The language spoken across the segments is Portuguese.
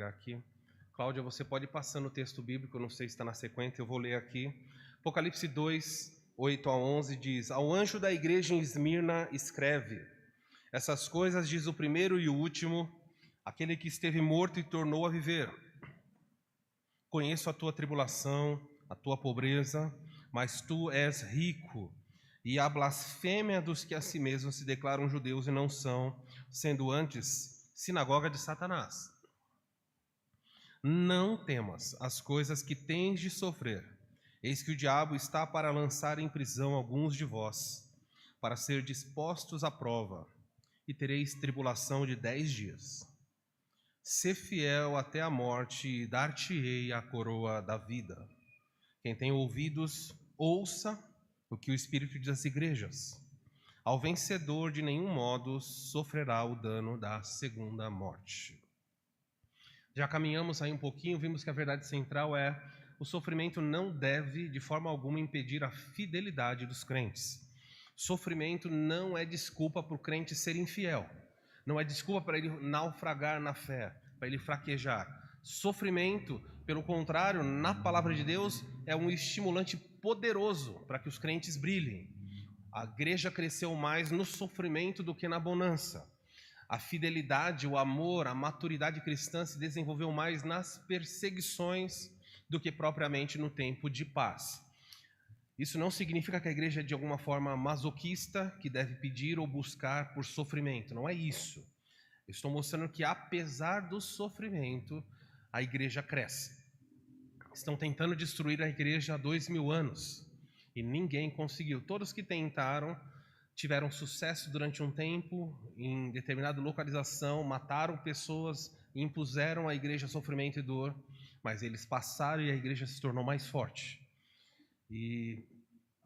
Aqui. Cláudia, você pode ir passando o texto bíblico, eu não sei se está na sequência, eu vou ler aqui. Apocalipse 2, 8 a 11 diz: Ao anjo da igreja em Esmirna escreve: Essas coisas diz o primeiro e o último, aquele que esteve morto e tornou a viver. Conheço a tua tribulação, a tua pobreza, mas tu és rico, e a blasfêmia dos que a si mesmos se declaram judeus e não são, sendo antes sinagoga de Satanás. Não temas as coisas que tens de sofrer. Eis que o diabo está para lançar em prisão alguns de vós, para ser dispostos à prova, e tereis tribulação de 10 dias. Sê fiel até a morte, e dar-te-ei a coroa da vida. Quem tem ouvidos, ouça o que o Espírito diz às igrejas. Ao vencedor, de nenhum modo sofrerá o dano da segunda morte. Já caminhamos aí um pouquinho, vimos que a verdade central é: o sofrimento não deve, de forma alguma, impedir a fidelidade dos crentes. Sofrimento não é desculpa para o crente ser infiel. Não é desculpa para ele naufragar na fé, para ele fraquejar. Sofrimento, pelo contrário, na palavra de Deus, é um estimulante poderoso para que os crentes brilhem. A igreja cresceu mais no sofrimento do que na bonança. A fidelidade, o amor, a maturidade cristã se desenvolveu mais nas perseguições do que propriamente no tempo de paz. Isso não significa que a igreja é de alguma forma masoquista, que deve pedir ou buscar por sofrimento. Não é isso. Eu estou mostrando que apesar do sofrimento, a igreja cresce. Estão tentando destruir a igreja há 2000 anos e ninguém conseguiu. Todos que tentaram tiveram sucesso durante um tempo, em determinada localização, mataram pessoas e impuseram à igreja sofrimento e dor, mas eles passaram e a igreja se tornou mais forte. E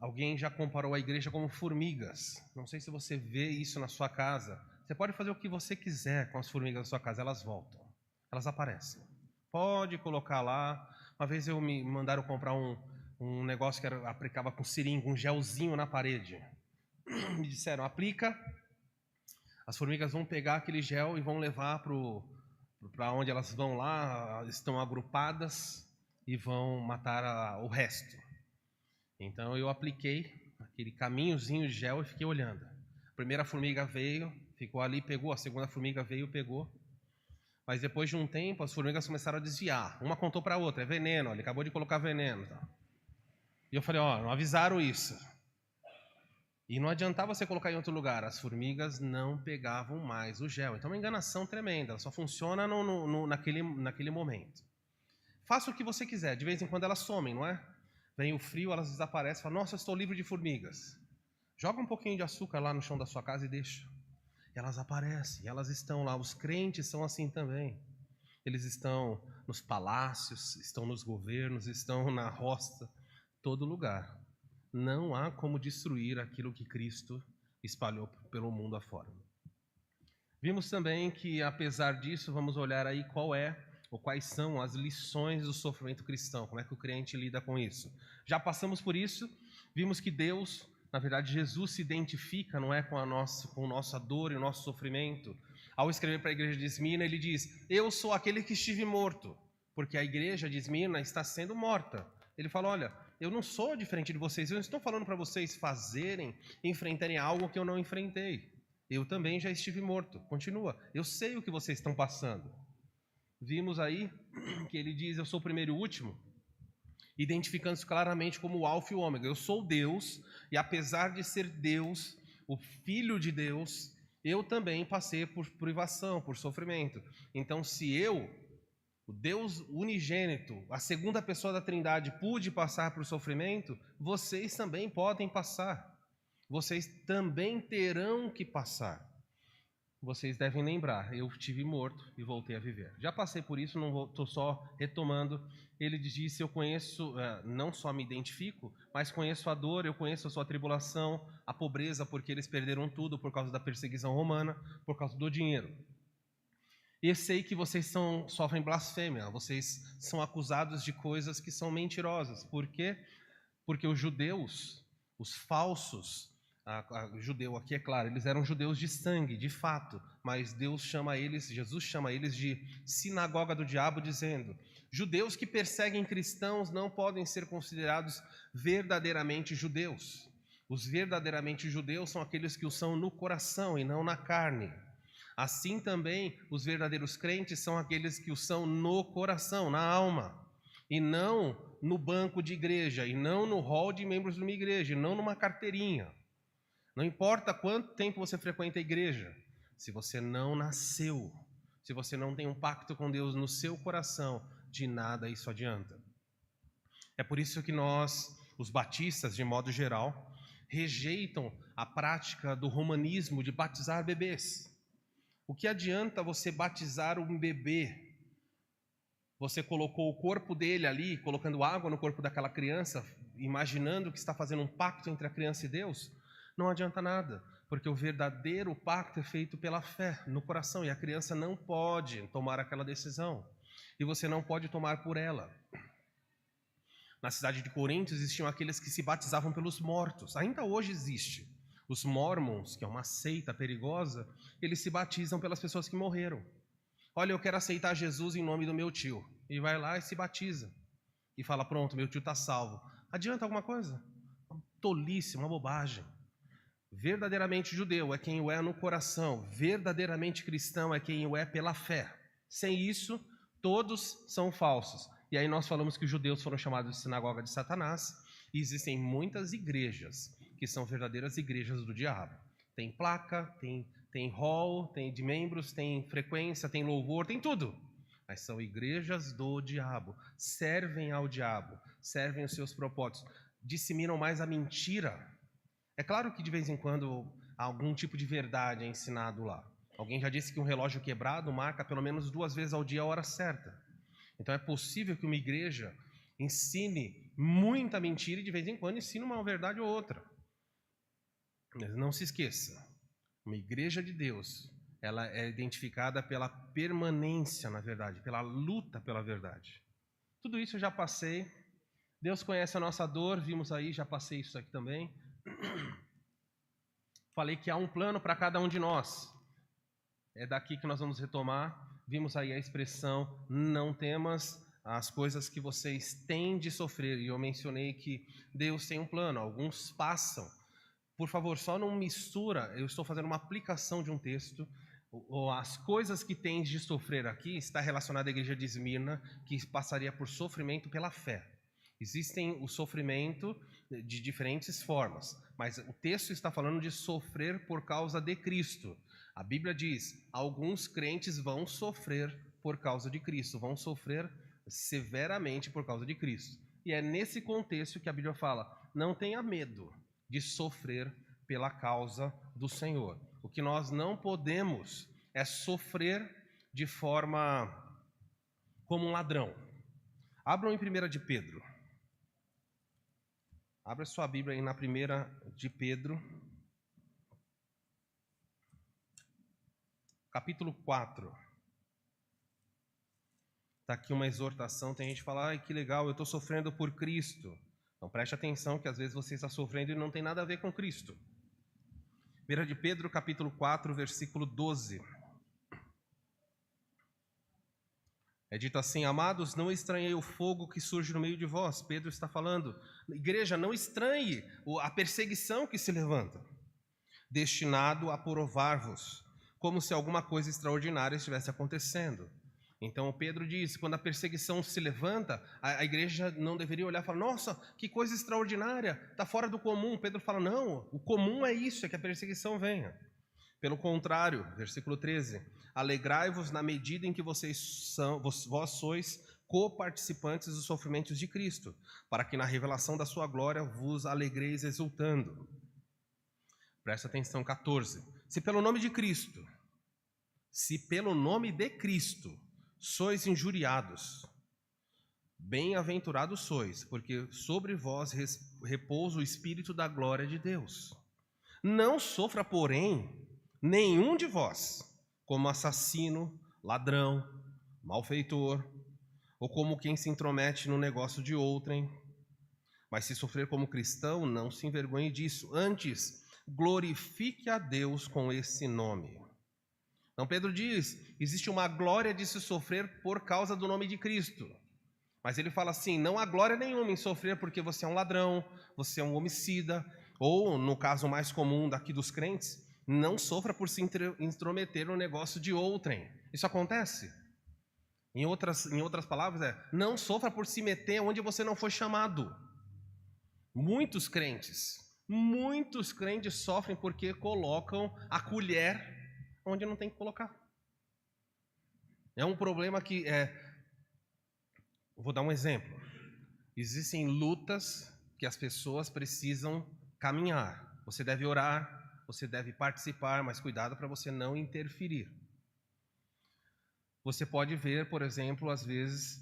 alguém já comparou a igreja como formigas. Não sei se você vê isso na sua casa. Você pode fazer o que você quiser com as formigas da sua casa, elas voltam, elas aparecem. Pode colocar lá. Uma vez me mandaram comprar um negócio que aplicava com seringa, um gelzinho na parede. Me disseram, aplica, as formigas vão pegar aquele gel e vão levar para onde elas vão lá, estão agrupadas e vão matar o resto. Então eu apliquei aquele caminhozinho de gel e fiquei olhando. A primeira formiga veio, ficou ali, pegou, a segunda formiga veio, pegou. Mas depois de um tempo, as formigas começaram a desviar. Uma contou para a outra, é veneno, ele acabou de colocar veneno. E eu falei, não avisaram isso. E não adiantava você colocar em outro lugar, as formigas não pegavam mais o gel. Então é uma enganação tremenda, ela só funciona naquele momento. Faça o que você quiser, de vez em quando elas somem, não é? Vem o frio, elas desaparecem, fala, nossa, eu estou livre de formigas. Joga um pouquinho de açúcar lá no chão da sua casa e deixa. Elas aparecem, elas estão lá, os crentes são assim também. Eles estão nos palácios, estão nos governos, estão na roça, todo lugar. Não há como destruir aquilo que Cristo espalhou pelo mundo afora. Vimos também que, apesar disso, vamos olhar aí quais são as lições do sofrimento cristão, como é que o crente lida com isso. Já passamos por isso, vimos que Deus, na verdade Jesus se identifica, não é, com a nossa dor e o nosso sofrimento. Ao escrever para a igreja de Esmirna, ele diz, eu sou aquele que estive morto, porque a igreja de Esmirna está sendo morta. Ele fala, olha, eu não sou diferente de vocês, eu não estou falando para vocês enfrentarem algo que eu não enfrentei. Eu também já estive morto. Continua, eu sei o que vocês estão passando. Vimos aí que ele diz, eu sou o primeiro e o último, identificando-se claramente como o alfa e o ômega. Eu sou Deus, e apesar de ser Deus, o Filho de Deus, eu também passei por privação, por sofrimento. Então, se eu, o Deus unigênito, a segunda pessoa da Trindade, pude passar por sofrimento, vocês também podem passar. Vocês também terão que passar. Vocês devem lembrar, eu estive morto e voltei a viver. Já passei por isso, não estou só retomando. Ele disse, eu conheço, não só me identifico, mas conheço a dor, eu conheço a sua tribulação, a pobreza, porque eles perderam tudo por causa da perseguição romana, por causa do dinheiro. E eu sei que vocês sofrem blasfêmia, vocês são acusados de coisas que são mentirosas. Por quê? Porque os judeus, os falsos, judeu aqui, é claro, eles eram judeus de sangue, de fato, mas Jesus chama eles de sinagoga do diabo, dizendo: judeus que perseguem cristãos não podem ser considerados verdadeiramente judeus. Os verdadeiramente judeus são aqueles que o são no coração e não na carne. Assim também, os verdadeiros crentes são aqueles que o são no coração, na alma, e não no banco de igreja, e não no hall de membros de uma igreja, e não numa carteirinha. Não importa quanto tempo você frequenta a igreja, se você não nasceu, se você não tem um pacto com Deus no seu coração, de nada isso adianta. É por isso que nós, os batistas, de modo geral, rejeitam a prática do romanismo de batizar bebês. O que adianta você batizar um bebê? Você colocou o corpo dele ali, colocando água no corpo daquela criança, imaginando que está fazendo um pacto entre a criança e Deus? Não adianta nada, porque o verdadeiro pacto é feito pela fé no coração, e a criança não pode tomar aquela decisão, e você não pode tomar por ela. Na cidade de Corinto existiam aqueles que se batizavam pelos mortos, ainda hoje existe. Os mormons, que é uma seita perigosa, eles se batizam pelas pessoas que morreram. Olha, eu quero aceitar Jesus em nome do meu tio, e vai lá e se batiza, e fala: pronto, meu tio está salvo. Adianta alguma coisa? Uma tolice, uma bobagem. Verdadeiramente judeu é quem o é no coração, verdadeiramente cristão é quem o é pela fé. Sem isso, todos são falsos. E aí nós falamos que os judeus foram chamados de sinagoga de Satanás, e existem muitas igrejas que são verdadeiras igrejas do diabo. Tem placa, tem hall, tem de membros, tem frequência, tem louvor, tem tudo. Mas são igrejas do diabo, servem ao diabo, servem os seus propósitos, disseminam mais a mentira. É claro que de vez em quando algum tipo de verdade é ensinado lá. Alguém já disse que um relógio quebrado marca pelo menos 2 vezes ao dia a hora certa. Então é possível que uma igreja ensine muita mentira e de vez em quando ensine uma verdade ou outra. Mas não se esqueça, uma igreja de Deus, ela é identificada pela permanência na verdade, pela luta pela verdade. Tudo isso eu já passei. Deus conhece a nossa dor, vimos aí, já passei isso aqui também. Falei que há um plano para cada um de nós. É daqui que nós vamos retomar. Vimos aí a expressão: não temas as coisas que vocês têm de sofrer. E eu mencionei que Deus tem um plano. Alguns passam. Por favor, só não mistura. Eu estou fazendo uma aplicação de um texto. As coisas que tens de sofrer aqui está relacionada à igreja de Esmirna, que passaria por sofrimento pela fé. Existem o sofrimento de diferentes formas, mas o texto está falando de sofrer por causa de Cristo. A Bíblia diz: alguns crentes vão sofrer por causa de Cristo, vão sofrer severamente por causa de Cristo. E é nesse contexto que a Bíblia fala: não tenha medo de sofrer pela causa do Senhor. O que nós não podemos é sofrer de forma como um ladrão. Abram em 1 de Pedro. Abra sua Bíblia aí na 1 de Pedro, capítulo 4. Está aqui uma exortação. Tem gente que fala: ai, que legal, eu estou sofrendo por Cristo. Então preste atenção que às vezes você está sofrendo e não tem nada a ver com Cristo. 1 de Pedro, capítulo 4, versículo 12. É dito assim: amados, não estranhei o fogo que surge no meio de vós. Pedro está falando: igreja, não estranhe a perseguição que se levanta, destinado a provar-vos, como se alguma coisa extraordinária estivesse acontecendo. Então Pedro diz: quando a perseguição se levanta, a igreja não deveria olhar e falar: nossa, que coisa extraordinária, está fora do comum. Pedro fala: não, o comum é isso, é que a perseguição venha. Pelo contrário, versículo 13: alegrai-vos na medida em que vós sois coparticipantes dos sofrimentos de Cristo, para que na revelação da sua glória vos alegreis exultando. Presta atenção, 14. Se pelo nome de Cristo sois injuriados, bem-aventurados sois, porque sobre vós repousa o Espírito da glória de Deus. Não sofra, porém, nenhum de vós como assassino, ladrão, malfeitor, ou como quem se intromete no negócio de outrem. Mas se sofrer como cristão, não se envergonhe disso. Antes, glorifique a Deus com esse nome. Então Pedro diz, existe uma glória de se sofrer por causa do nome de Cristo. Mas ele fala assim, não há glória nenhuma em sofrer porque você é um ladrão, você é um homicida, ou, no caso mais comum daqui dos crentes, não sofra por se intrometer no negócio de outrem. Isso acontece? Em outras palavras, não sofra por se meter onde você não foi chamado. Muitos crentes sofrem porque colocam a colher onde não tem que colocar. É um problema que vou dar um exemplo. Existem lutas que as pessoas precisam caminhar. Você deve orar, você deve participar, mas cuidado para você não interferir. Você pode ver, por exemplo, às vezes,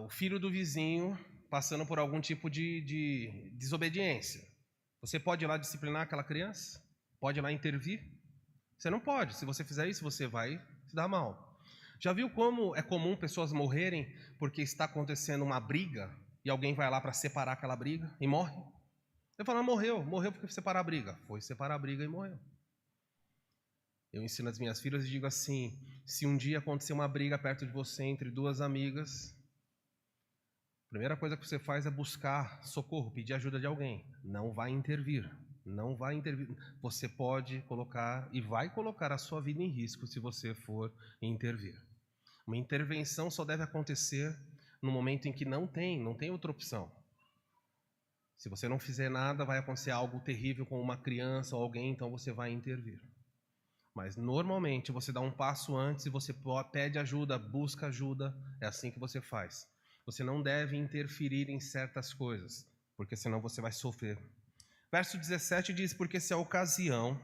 o filho do vizinho passando por algum tipo de desobediência. Você pode ir lá disciplinar aquela criança? Pode ir lá intervir? Você não pode. Se você fizer isso, você vai se dar mal. Já viu como é comum pessoas morrerem porque está acontecendo uma briga e alguém vai lá para separar aquela briga e morre? Eu falo, morreu porque foi separar a briga. Foi separar a briga e morreu. Eu ensino as minhas filhas e digo assim, se um dia acontecer uma briga perto de você entre duas amigas, a primeira coisa que você faz é buscar socorro, pedir ajuda de alguém. Não vai intervir. Não vai intervir. Você pode colocar e vai colocar a sua vida em risco se você for intervir. Uma intervenção só deve acontecer no momento em que não tem outra opção. Se você não fizer nada, vai acontecer algo terrível com uma criança ou alguém, então você vai intervir. Mas normalmente você dá um passo antes e você pede ajuda, busca ajuda, é assim que você faz. Você não deve interferir em certas coisas, porque senão você vai sofrer. Verso 17 diz, porque se a ocasião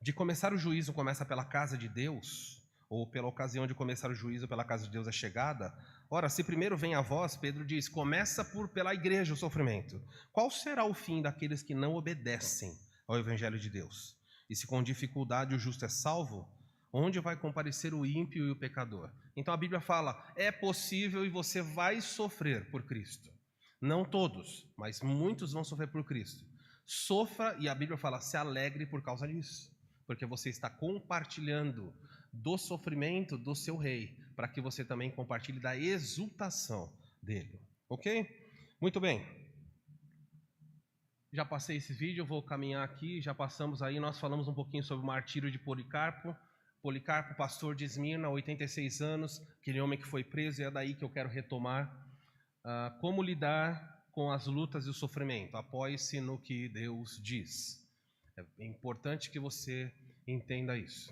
de começar o juízo começa pela casa de Deus, ou pela ocasião de começar o juízo pela casa de Deus é chegada, ora, se primeiro vem a vós, Pedro diz, começa pela igreja o sofrimento. Qual será o fim daqueles que não obedecem ao evangelho de Deus? E se com dificuldade o justo é salvo, onde vai comparecer o ímpio e o pecador? Então a Bíblia fala, é possível e você vai sofrer por Cristo. Não todos, mas muitos vão sofrer por Cristo. Sofra, e a Bíblia fala, se alegre por causa disso, porque você está compartilhando do sofrimento do seu rei, para que você também compartilhe da exultação dele. Ok? Muito bem. Já passei esse vídeo, eu vou caminhar aqui, já passamos aí, nós falamos um pouquinho sobre o martírio de Policarpo. Policarpo, pastor de Esmirna, 86 anos, aquele homem que foi preso, e é daí que eu quero retomar. Como lidar com as lutas e o sofrimento? Apoie-se no que Deus diz. É importante que você entenda isso.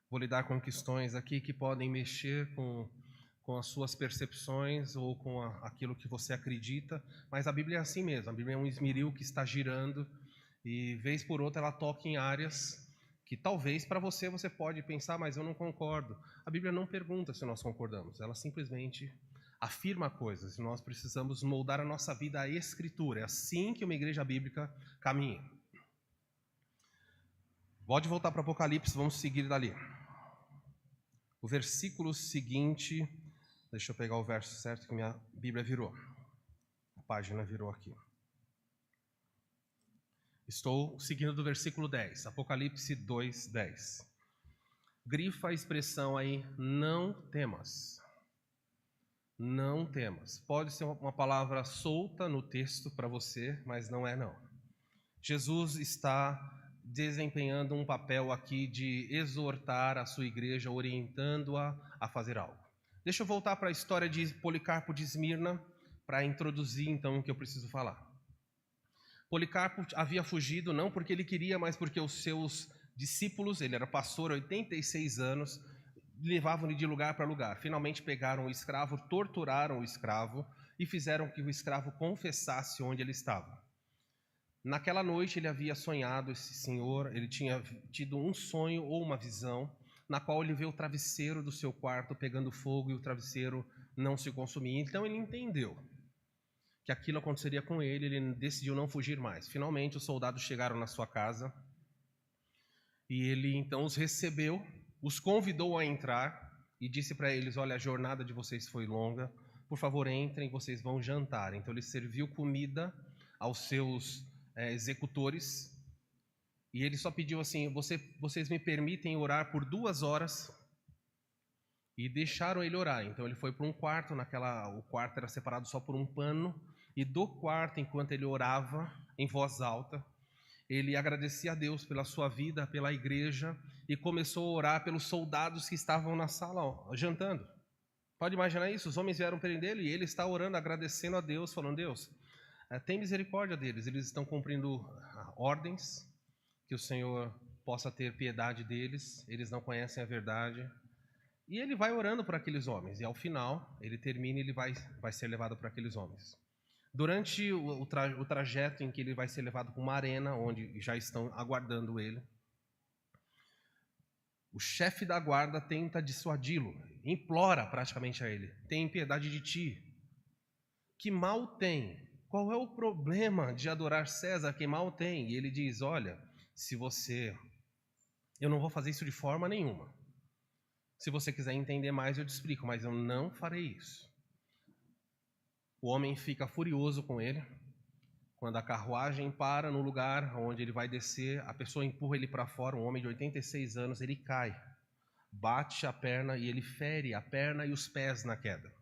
Vou lidar com questões aqui que podem mexer com as suas percepções ou com aquilo que você acredita, mas a Bíblia é assim mesmo. A Bíblia é um esmeril que está girando e, vez por outra, ela toca em áreas que talvez para você pode pensar, mas eu não concordo. A Bíblia não pergunta se nós concordamos, ela simplesmente afirma coisas e nós precisamos moldar a nossa vida à Escritura. É assim que uma igreja bíblica caminha. Pode voltar para o Apocalipse, vamos seguir dali. O versículo seguinte, deixa eu pegar o verso certo que minha Bíblia virou. A página virou aqui. Estou seguindo do versículo 10, Apocalipse 2, 10. Grifa a expressão aí, não temas. Não temas. Pode ser uma palavra solta no texto para você, mas não é não. Jesus está desempenhando um papel aqui de exortar a sua igreja, orientando-a a fazer algo. Deixa eu voltar para a história de Policarpo de Esmirna, para introduzir então o que eu preciso falar. Policarpo havia fugido não porque ele queria, mas porque os seus discípulos, ele era pastor, 86 anos, levavam-lhe de lugar para lugar. Finalmente pegaram o escravo, torturaram o escravo e fizeram que o escravo confessasse onde ele estava. Naquela noite ele havia sonhado, esse senhor, ele tinha tido um sonho ou uma visão, na qual ele vê o travesseiro do seu quarto pegando fogo e o travesseiro não se consumia. Então ele entendeu que aquilo aconteceria com ele decidiu não fugir mais. Finalmente os soldados chegaram na sua casa e ele então os recebeu, os convidou a entrar e disse para eles, olha, a jornada de vocês foi longa, por favor entrem, vocês vão jantar. Então ele serviu comida aos seus executores, e ele só pediu assim: vocês me permitem orar por 2 horas? E deixaram ele orar. Então ele foi para um quarto, o quarto era separado só por um pano, e do quarto, enquanto ele orava em voz alta, ele agradecia a Deus pela sua vida, pela igreja, e começou a orar pelos soldados que estavam na sala jantando. Pode imaginar isso? Os homens vieram prendê-lo e ele está orando, agradecendo a Deus, falando: Deus, tem misericórdia deles, eles estão cumprindo ordens, que o Senhor possa ter piedade deles, eles não conhecem a verdade. E ele vai orando por aqueles homens, e ao final, ele termina e ele vai ser levado por aqueles homens. Durante o trajeto em que ele vai ser levado para uma arena, onde já estão aguardando ele, o chefe da guarda tenta dissuadi-lo, implora praticamente a ele: tem piedade de ti. Que mal tem? Qual é o problema de adorar César? Que mal tem? E ele diz: olha, eu não vou fazer isso de forma nenhuma. Se você quiser entender mais, eu te explico, mas eu não farei isso. O homem fica furioso com ele. Quando a carruagem para no lugar onde ele vai descer, a pessoa empurra ele para fora. Um homem de 86 anos, ele cai, bate a perna e ele fere a perna e os pés na queda.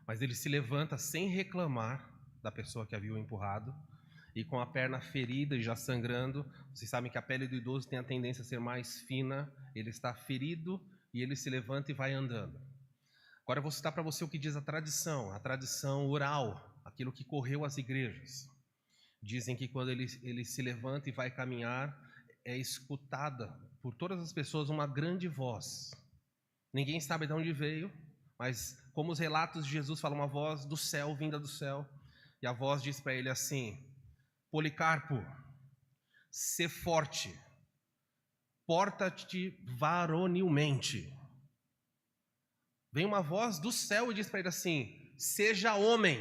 Mas ele se levanta sem reclamar da pessoa que havia o empurrado, e com a perna ferida e já sangrando. Vocês sabem que a pele do idoso tem a tendência a ser mais fina. Ele está ferido e ele se levanta e vai andando. Agora eu vou citar para você o que diz a tradição oral, aquilo que correu às igrejas. Dizem que quando ele se levanta e vai caminhar, é escutada por todas as pessoas uma grande voz. Ninguém sabe de onde veio, mas como os relatos de Jesus falam, uma voz do céu, vinda do céu, e a voz diz para ele assim: Policarpo, sê forte, porta-te varonilmente. Vem uma voz do céu e diz para ele assim: seja homem.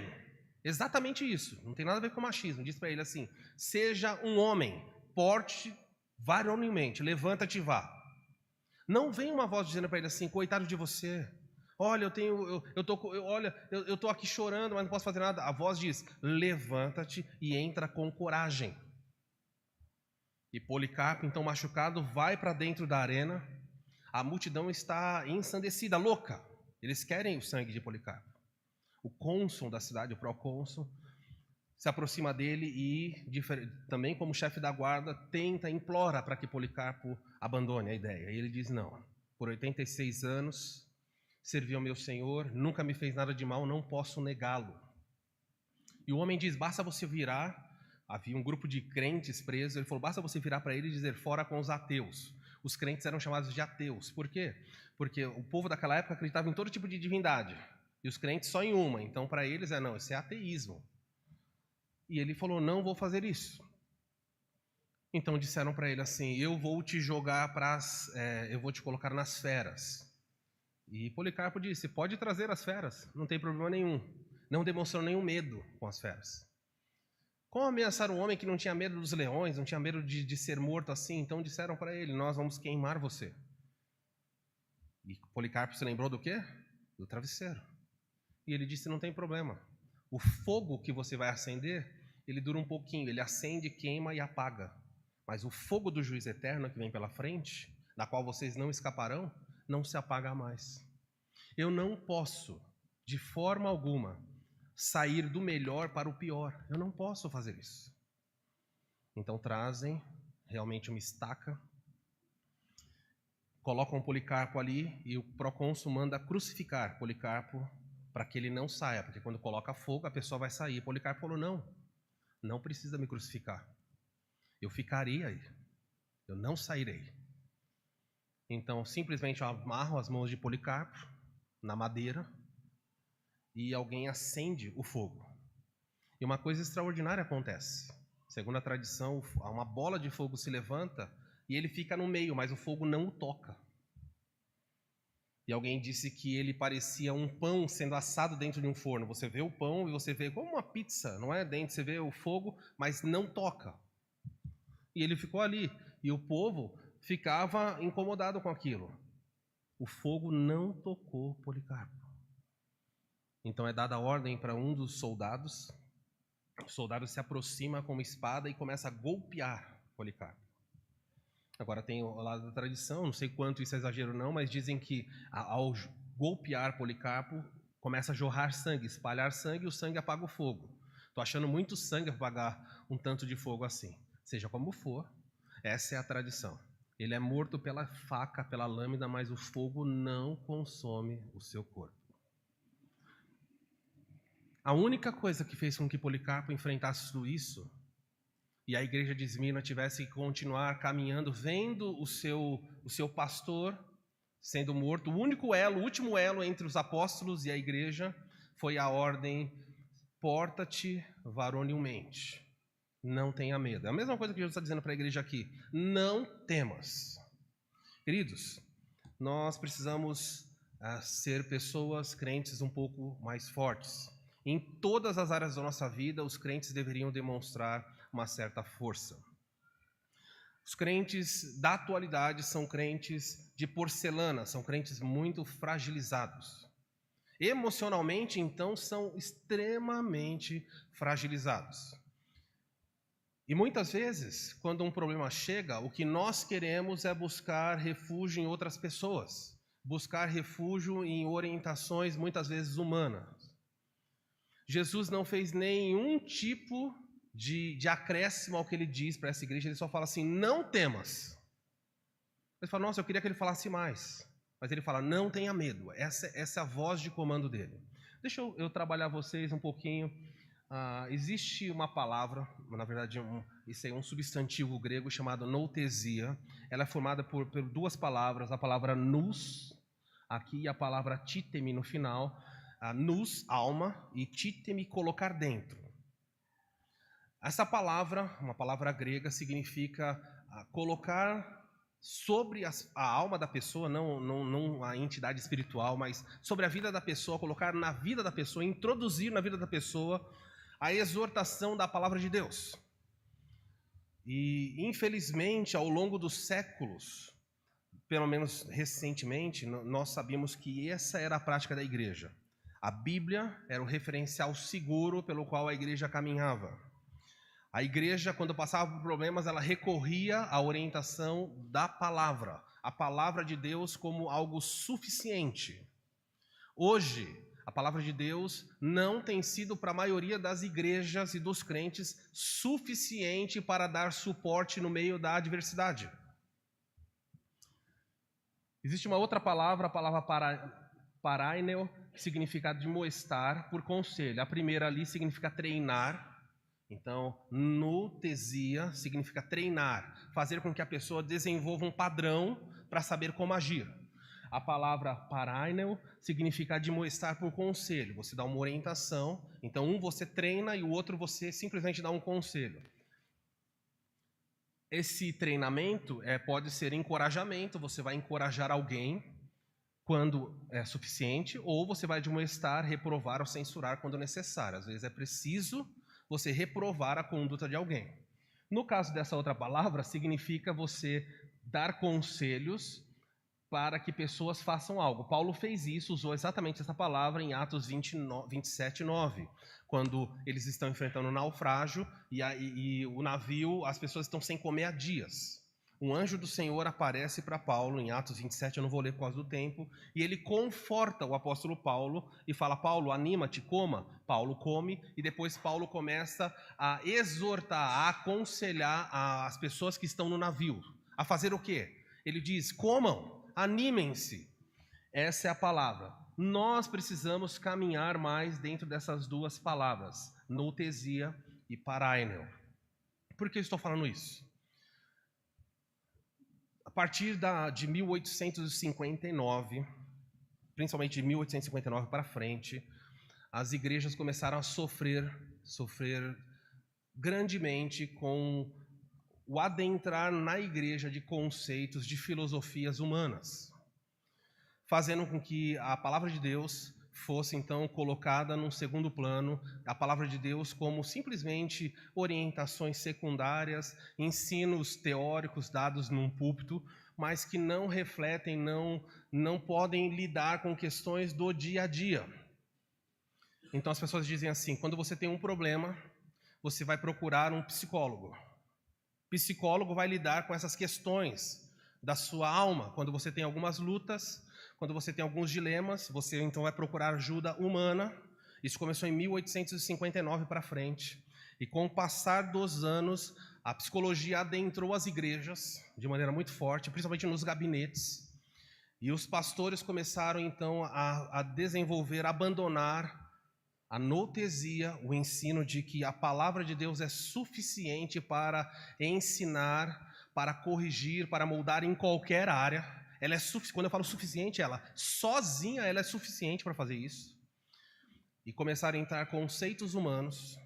Exatamente isso, não tem nada a ver com machismo. Diz para ele assim: seja um homem, porte varonilmente, levanta-te e vá. Não vem uma voz dizendo para ele assim: coitado de você, olha, eu tô aqui chorando, mas não posso fazer nada. A voz diz: levanta-te e entra com coragem. E Policarpo, então machucado, vai para dentro da arena. A multidão está ensandecida, louca. Eles querem o sangue de Policarpo. O cônsul da cidade, o procônsul, se aproxima dele e, também como chefe da guarda, implora para que Policarpo abandone a ideia. E ele diz: não, por 86 anos servi ao meu Senhor, nunca me fez nada de mal, não posso negá-lo. E o homem diz: basta você virar. Havia um grupo de crentes presos. Ele falou: basta você virar para ele e dizer: fora com os ateus. Os crentes eram chamados de ateus. Por quê? Porque o povo daquela época acreditava em todo tipo de divindade, e os crentes só em uma. Então para eles não, isso é ateísmo. E ele falou: não vou fazer isso. Então disseram para ele assim: eu vou te jogar eu vou te colocar nas feras. E Policarpo disse: pode trazer as feras, não tem problema nenhum. Não demonstrou nenhum medo com as feras. Como ameaçaram um homem que não tinha medo dos leões, não tinha medo de ser morto assim? Então disseram para ele: nós vamos queimar você. E Policarpo se lembrou do quê? Do travesseiro. E ele disse: não tem problema. O fogo que você vai acender, ele dura um pouquinho. Ele acende, queima e apaga. Mas o fogo do juízo eterno que vem pela frente, da qual vocês não escaparão, não se apaga mais. Eu não posso, de forma alguma, sair do melhor para o pior. Eu não posso fazer isso. Então trazem realmente uma estaca, colocam Policarpo ali e o procônsul manda crucificar Policarpo para que ele não saia, porque quando coloca fogo a pessoa vai sair. Policarpo falou: não precisa me crucificar. Eu ficarei aí. Eu não sairei. Então simplesmente amarram as mãos de Policarpo na madeira e alguém acende o fogo. E uma coisa extraordinária acontece. Segundo a tradição, uma bola de fogo se levanta e ele fica no meio, mas o fogo não o toca. E alguém disse que ele parecia um pão sendo assado dentro de um forno. Você vê o pão e você vê como uma pizza, não é? Dentro você vê o fogo, mas não toca. E ele ficou ali. E o povo ficava incomodado com aquilo. O fogo não tocou Policarpo. Então é dada a ordem para um dos soldados O soldado se aproxima com uma espada e começa a golpear Policarpo. Agora tem o lado da tradição, não sei quanto isso é exagero ou não, mas dizem que ao golpear Policarpo, começa a jorrar sangue, espalhar sangue, e o sangue apaga o fogo. Estou achando muito sangue apagar um tanto de fogo assim. Seja como for, essa é a tradição. Ele é morto pela faca, pela lâmina, mas o fogo não consome o seu corpo. A única coisa que fez com que Policarpo enfrentasse tudo isso, e a igreja de Esmirna tivesse que continuar caminhando, vendo o seu pastor sendo morto, o único elo, o último elo entre os apóstolos e a igreja, foi a ordem: porta-te varonilmente, não tenha medo. É a mesma coisa que Jesus está dizendo para a igreja aqui: não temas. Queridos, nós precisamos ser pessoas crentes um pouco mais fortes. Em todas as áreas da nossa vida, os crentes deveriam demonstrar uma certa força. Os crentes da atualidade são crentes de porcelana, são crentes muito fragilizados. Emocionalmente, então, são extremamente fragilizados. E muitas vezes, quando um problema chega, o que nós queremos é buscar refúgio em outras pessoas, buscar refúgio em orientações muitas vezes humanas. Jesus não fez nenhum tipo de acréscimo ao que ele diz para essa igreja, ele só fala assim: não temas. Você fala: nossa, eu queria que ele falasse mais. Mas ele fala: não tenha medo. Essa é a voz de comando dele. Deixa eu trabalhar vocês um pouquinho. Existe uma palavra, na verdade isso é um substantivo grego chamado noutesia. Ela é formada por duas palavras, a palavra nous, aqui, e a palavra títemi no final. Nous, alma, e títemi, colocar dentro. Essa palavra, uma palavra grega, significa colocar sobre a alma da pessoa, não a entidade espiritual, mas sobre a vida da pessoa, colocar na vida da pessoa, introduzir na vida da pessoa a exortação da palavra de Deus. E, infelizmente, ao longo dos séculos, pelo menos recentemente, nós sabíamos que essa era a prática da igreja. A Bíblia era o referencial seguro pelo qual a igreja caminhava. A igreja, quando passava por problemas, ela recorria à orientação da palavra, a palavra de Deus como algo suficiente. Hoje, a palavra de Deus não tem sido para a maioria das igrejas e dos crentes suficiente para dar suporte no meio da adversidade. Existe uma outra palavra, a palavra paraineo, que significa admoestar por conselho. A primeira ali significa treinar. Então, noutesia significa treinar, fazer com que a pessoa desenvolva um padrão para saber como agir. A palavra paraineo significa admoestar por conselho. Você dá uma orientação, então um você treina e o outro você simplesmente dá um conselho. Esse treinamento pode ser encorajamento, você vai encorajar alguém quando é suficiente, ou você vai admoestar, reprovar ou censurar quando necessário. Às vezes é preciso você reprovar a conduta de alguém. No caso dessa outra palavra, significa você dar conselhos para que pessoas façam algo. Paulo fez isso, usou exatamente essa palavra em Atos 27:9, quando eles estão enfrentando um naufrágio e o navio, as pessoas estão sem comer há dias. Um anjo do Senhor aparece para Paulo em Atos 27, eu não vou ler por causa do tempo, e ele conforta o apóstolo Paulo e fala: Paulo, anima-te, coma. Paulo come, e depois Paulo começa a exortar, a aconselhar as pessoas que estão no navio. A fazer o quê? Ele diz: comam, animem-se. Essa é a palavra. Nós precisamos caminhar mais dentro dessas duas palavras, noutesia e paraineo. Por que eu estou falando isso? A partir de 1859, principalmente de 1859 para frente, as igrejas começaram a sofrer grandemente com o adentrar na igreja de conceitos, de filosofias humanas, fazendo com que a palavra de Deus fosse então colocada num segundo plano, a palavra de Deus como simplesmente orientações secundárias, ensinos teóricos dados num púlpito, mas que não refletem, não podem lidar com questões do dia a dia. Então as pessoas dizem assim: quando você tem um problema, você vai procurar um psicólogo. O psicólogo vai lidar com essas questões da sua alma. Quando você tem algumas lutas, quando você tem alguns dilemas, você então vai procurar ajuda humana. Isso começou em 1859 para frente. E com o passar dos anos, a psicologia adentrou as igrejas de maneira muito forte, principalmente nos gabinetes. E os pastores começaram então a desenvolver, a abandonar a notesia, o ensino de que a palavra de Deus é suficiente para ensinar, para corrigir, para moldar em qualquer área. Ela é quando eu falo suficiente, ela sozinha ela é suficiente para fazer isso. E começaram a entrar conceitos humanos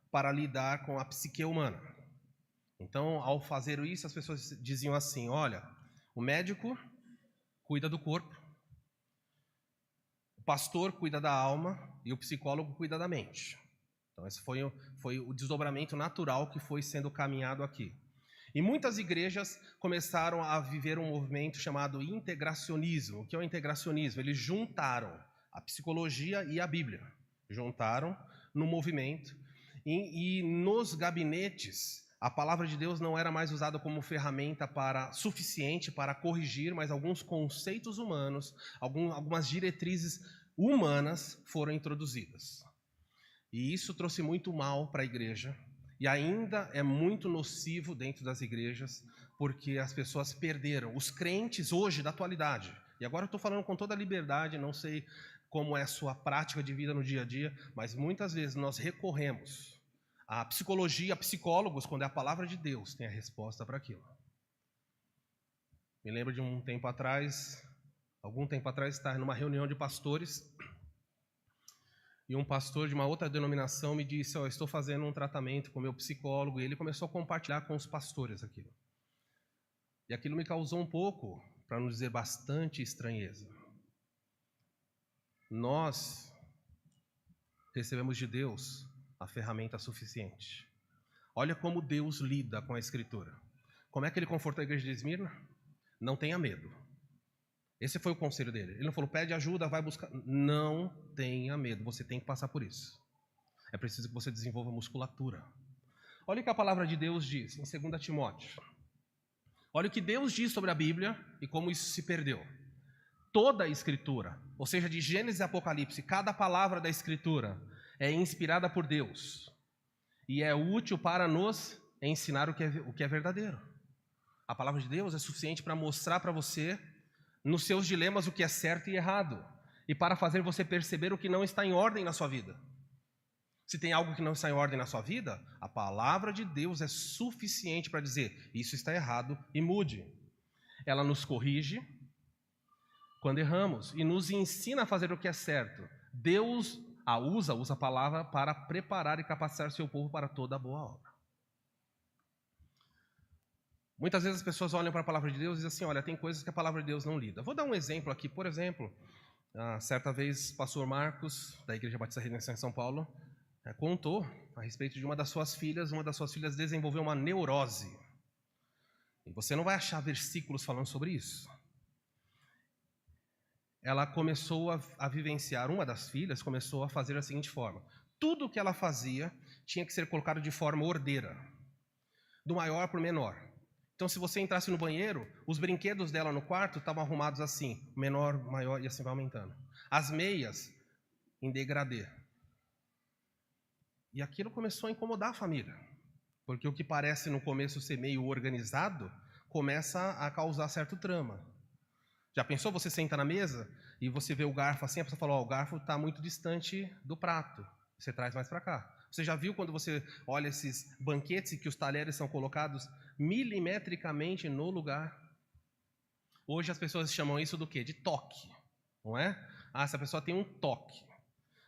para lidar com a psique humana. Então, ao fazer isso, as pessoas diziam assim: olha, o médico cuida do corpo, o pastor cuida da alma e o psicólogo cuida da mente. Então, esse foi o desdobramento natural que foi sendo caminhado aqui. E muitas igrejas começaram a viver um movimento chamado integracionismo. O que é o integracionismo? Eles juntaram a psicologia e a Bíblia. Juntaram no movimento. E nos gabinetes, a palavra de Deus não era mais usada como ferramenta suficiente para corrigir, mas alguns conceitos humanos, algumas diretrizes humanas foram introduzidas. E isso trouxe muito mal para a igreja. E ainda é muito nocivo dentro das igrejas, porque as pessoas perderam. Os crentes hoje, da atualidade, e agora eu estou falando com toda a liberdade, não sei como é a sua prática de vida no dia a dia, mas muitas vezes nós recorremos à psicologia, a psicólogos, quando é a palavra de Deus tem a resposta para aquilo. Me lembro de algum tempo atrás, estar numa reunião de pastores, e um pastor de uma outra denominação me disse: eu estou fazendo um tratamento com o meu psicólogo, e ele começou a compartilhar com os pastores aquilo. E aquilo me causou um pouco, para não dizer bastante, estranheza. Nós recebemos de Deus a ferramenta suficiente. Olha como Deus lida com a Escritura. Como é que ele confortou a igreja de Esmirna? Não tenha medo. Esse foi o conselho dele. Ele não falou: pede ajuda, vai buscar. Não tenha medo, você tem que passar por isso. É preciso que você desenvolva musculatura. Olha o que a palavra de Deus diz em 2 Timóteo. Olha o que Deus diz sobre a Bíblia e como isso se perdeu. Toda a Escritura, ou seja, de Gênesis e Apocalipse, cada palavra da Escritura é inspirada por Deus e é útil para nos ensinar o que é verdadeiro. A palavra de Deus é suficiente para mostrar para você, nos seus dilemas, o que é certo e errado, e para fazer você perceber o que não está em ordem na sua vida. Se tem algo que não está em ordem na sua vida, a palavra de Deus é suficiente para dizer: isso está errado e mude. Ela nos corrige quando erramos e nos ensina a fazer o que é certo. Deus usa a palavra para preparar e capacitar seu povo para toda a boa obra. Muitas vezes as pessoas olham para a palavra de Deus e dizem assim: olha, tem coisas que a palavra de Deus não lida. Vou dar um exemplo aqui. Por exemplo, certa vez o pastor Marcos, da Igreja Batista Redenção em São Paulo, contou a respeito de uma das suas filhas. Uma das suas filhas desenvolveu uma neurose. E você não vai achar versículos falando sobre isso. Ela começou a vivenciar, uma das filhas começou a fazer da seguinte forma: tudo o que ela fazia tinha que ser colocado de forma ordeira, do maior para o menor. Então, se você entrasse no banheiro, os brinquedos dela no quarto estavam arrumados assim, menor, maior, e assim vai aumentando. As meias em degradê. E aquilo começou a incomodar a família, porque o que parece no começo ser meio organizado, começa a causar certo trama. Já pensou, você senta na mesa e você vê o garfo assim, a pessoa fala: o garfo está muito distante do prato, você traz mais para cá. Você já viu quando você olha esses banquetes e que os talheres são colocados milimetricamente no lugar? Hoje as pessoas chamam isso do quê? De toque, não é? Essa pessoa tem um toque.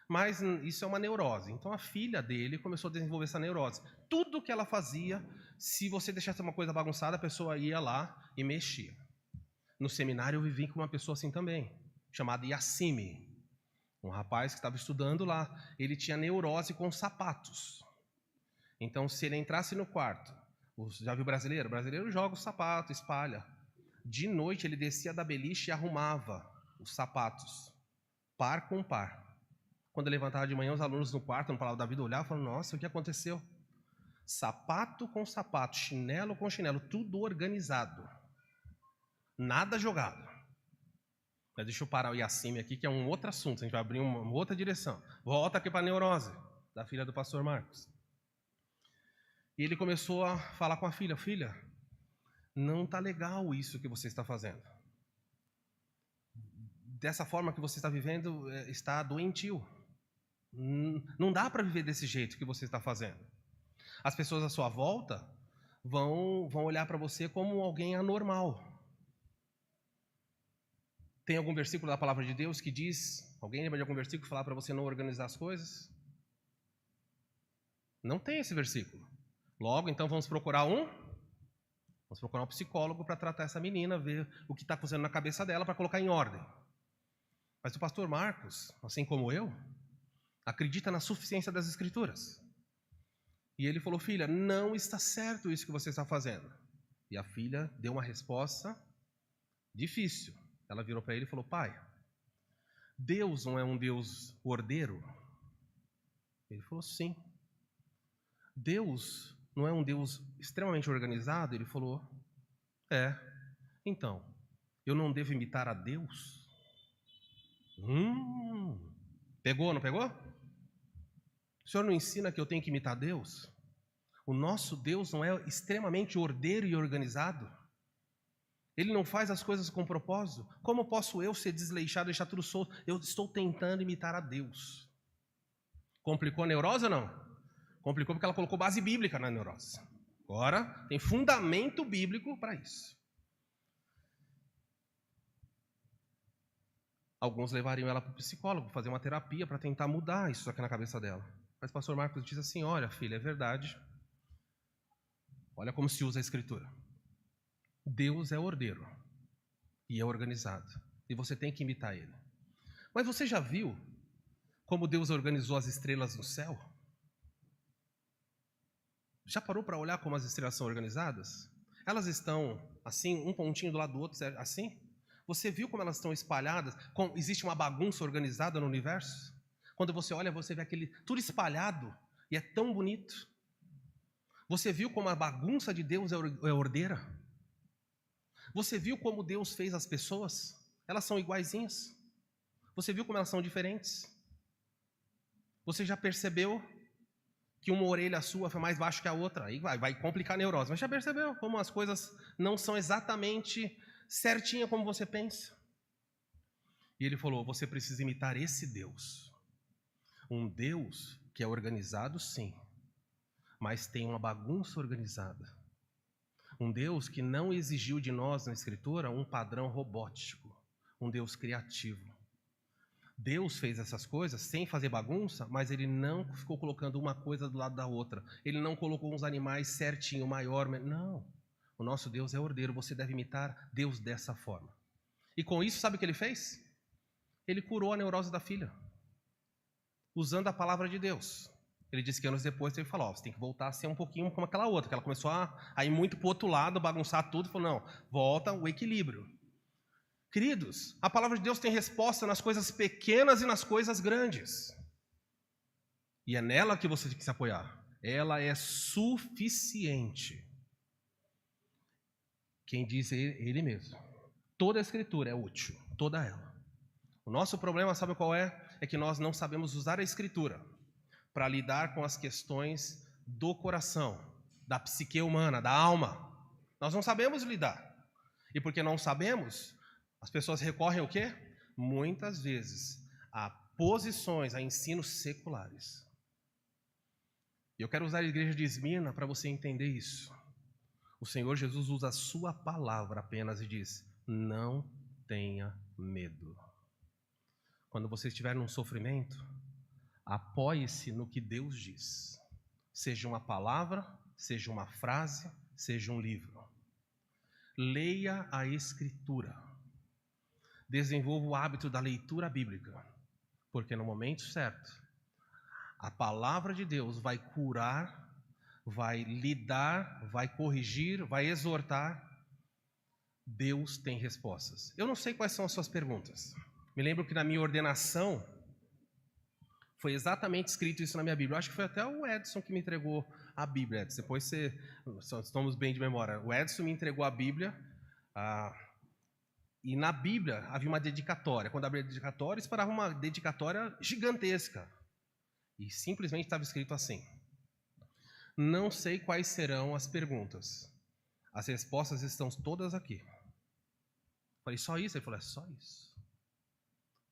Mas isso é uma neurose. Então a filha dele começou a desenvolver essa neurose. Tudo que ela fazia, se você deixasse uma coisa bagunçada, a pessoa ia lá e mexia. No seminário eu vivi com uma pessoa assim também, chamada Yassimi. Um rapaz que estava estudando lá, ele tinha neurose com sapatos. Então, se ele entrasse no quarto, já viu brasileiro? O brasileiro joga o sapato, espalha. De noite, ele descia da beliche e arrumava os sapatos, par com par. Quando ele levantava de manhã, os alunos no quarto, no Palácio da Vida, olhavam e falavam: nossa, o que aconteceu? Sapato com sapato, chinelo com chinelo, tudo organizado. Nada jogado. Mas deixa eu parar o Yacine aqui, que é um outro assunto. A gente vai abrir uma outra direção. Volta aqui para a neurose da filha do pastor Marcos. E ele começou a falar com a filha. Filha, não está legal isso que você está fazendo. Dessa forma que você está vivendo, está doentio. Não dá para viver desse jeito que você está fazendo. As pessoas à sua volta vão olhar para você como alguém anormal. Tem algum versículo da palavra de Deus que diz... Alguém lembra de algum versículo que fala para você não organizar as coisas? Não tem esse versículo. Logo, então, vamos procurar um psicólogo para tratar essa menina, ver o que está acontecendo na cabeça dela para colocar em ordem. Mas o pastor Marcos, assim como eu, acredita na suficiência das Escrituras. E ele falou, filha, não está certo isso que você está fazendo. E a filha deu uma resposta difícil. Ela virou para ele e falou, pai, Deus não é um Deus ordeiro? Ele falou, sim. Deus não é um Deus extremamente organizado? Ele falou, é. Então, eu não devo imitar a Deus? Pegou, não pegou? O senhor não ensina que eu tenho que imitar Deus? O nosso Deus não é extremamente ordeiro e organizado? Ele não faz as coisas com propósito? Como posso eu ser desleixado, deixar tudo solto? Eu estou tentando imitar a Deus. Complicou a neurose ou não? Complicou porque ela colocou base bíblica na neurose. Agora, tem fundamento bíblico para isso. Alguns levariam ela para o psicólogo, fazer uma terapia para tentar mudar isso aqui na cabeça dela. Mas o pastor Marcos diz assim, olha filha, é verdade. Olha como se usa a Escritura. Deus é ordeiro e é organizado. E você tem que imitar Ele. Mas você já viu como Deus organizou as estrelas no céu? Já parou para olhar como as estrelas são organizadas? Elas estão assim, um pontinho do lado do outro, assim? Você viu como elas estão espalhadas? Como existe uma bagunça organizada no universo? Quando você olha, você vê aquele tudo espalhado e é tão bonito. Você viu como a bagunça de Deus é ordeira? Você viu como Deus fez as pessoas? Elas são iguaizinhas. Você viu como elas são diferentes? Você já percebeu que uma orelha sua foi mais baixa que a outra? Aí vai complicar a neurose. Mas já percebeu como as coisas não são exatamente certinhas como você pensa? E ele falou, você precisa imitar esse Deus. Um Deus que é organizado, sim, mas tem uma bagunça organizada. Um Deus que não exigiu de nós na Escritura um padrão robótico, um Deus criativo. Deus fez essas coisas sem fazer bagunça, mas Ele não ficou colocando uma coisa do lado da outra. Ele não colocou uns animais certinho, maior, não. O nosso Deus é ordeiro, você deve imitar Deus dessa forma. E com isso, sabe o que Ele fez? Ele curou a neurose da filha, usando a palavra de Deus. Ele disse que anos depois ele falou, você tem que voltar a ser um pouquinho como aquela outra, que ela começou a ir muito para o outro lado, bagunçar tudo, e falou, não, volta o equilíbrio. Queridos, a palavra de Deus tem resposta nas coisas pequenas e nas coisas grandes. E é nela que você tem que se apoiar. Ela é suficiente. Quem diz é ele mesmo. Toda a Escritura é útil, toda ela. O nosso problema, sabe qual é? É que nós não sabemos usar a Escritura para lidar com as questões do coração, da psique humana, da alma. Nós não sabemos lidar. E porque não sabemos, as pessoas recorrem ao quê? Muitas vezes a posições, a ensinos seculares. E eu quero usar a igreja de Esmirna para você entender isso. O Senhor Jesus usa a sua palavra apenas e diz, não tenha medo. Quando você estiver num sofrimento, apoie-se no que Deus diz. Seja uma palavra, seja uma frase, seja um livro. Leia a Escritura. Desenvolva o hábito da leitura bíblica. Porque no momento certo, a palavra de Deus vai curar, vai lidar, vai corrigir, vai exortar. Deus tem respostas. Eu não sei quais são as suas perguntas. Me lembro que na minha ordenação, Foi exatamente escrito isso na minha Bíblia. Eu acho que foi até o Edson que me entregou a Bíblia, Edson. Depois estamos bem de memória. O Edson me entregou a Bíblia, e na Bíblia havia uma dedicatória. Quando abria a dedicatória, esperava uma dedicatória gigantesca. E simplesmente estava escrito assim: não sei quais serão as perguntas. As respostas estão todas aqui. Falei, só isso? Ele falou, é só isso.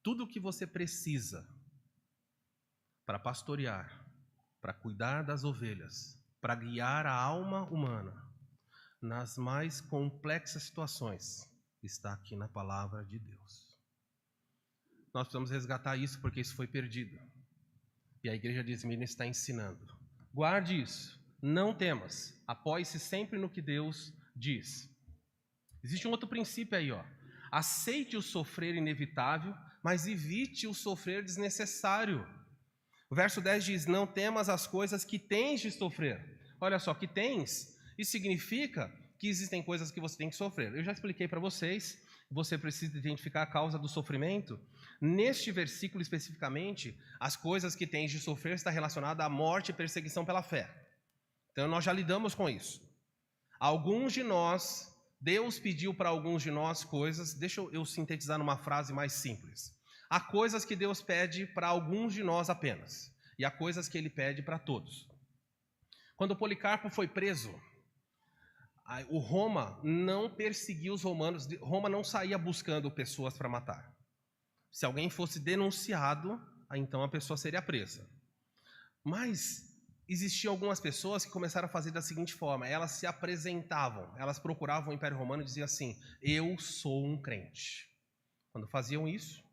Tudo o que você precisa para pastorear, para cuidar das ovelhas, para guiar a alma humana nas mais complexas situações, está aqui na palavra de Deus. Nós precisamos resgatar isso porque isso foi perdido. E a igreja de Esmirna está ensinando. Guarde isso, não temas, apoie-se sempre no que Deus diz. Existe um outro princípio aí, ó. Aceite o sofrer inevitável, mas evite o sofrer desnecessário. O verso 10 diz, não temas as coisas que tens de sofrer. Olha só, que tens, isso significa que existem coisas que você tem que sofrer. Eu já expliquei para vocês, você precisa identificar a causa do sofrimento. Neste versículo especificamente, as coisas que tens de sofrer está relacionada à morte e perseguição pela fé. Então nós já lidamos com isso. Alguns de nós, Deus pediu para alguns de nós coisas, deixa eu sintetizar numa frase mais simples. Há coisas que Deus pede para alguns de nós apenas, e há coisas que Ele pede para todos. Quando Policarpo foi preso, o Roma não perseguia os romanos, Roma não saía buscando pessoas para matar. Se alguém fosse denunciado, então a pessoa seria presa. Mas existiam algumas pessoas que começaram a fazer da seguinte forma, elas se apresentavam, elas procuravam o Império Romano e diziam assim, eu sou um crente. Quando faziam isso,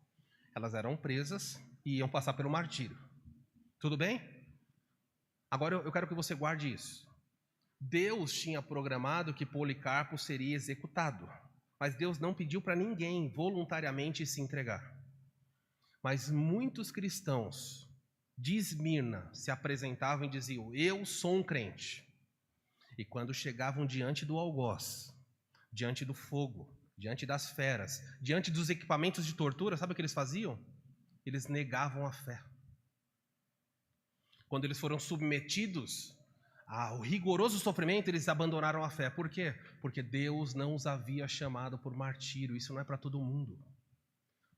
elas eram presas e iam passar pelo martírio. Tudo bem? Agora eu quero que você guarde isso. Deus tinha programado que Policarpo seria executado, mas Deus não pediu para ninguém voluntariamente se entregar. Mas muitos cristãos de Esmirna se apresentavam e diziam, eu sou um crente. E quando chegavam diante do algoz, diante do fogo, diante das feras, diante dos equipamentos de tortura, sabe o que eles faziam? Eles negavam a fé. Quando eles foram submetidos ao rigoroso sofrimento, eles abandonaram a fé. Por quê? Porque Deus não os havia chamado por martírio. Isso não é para todo mundo.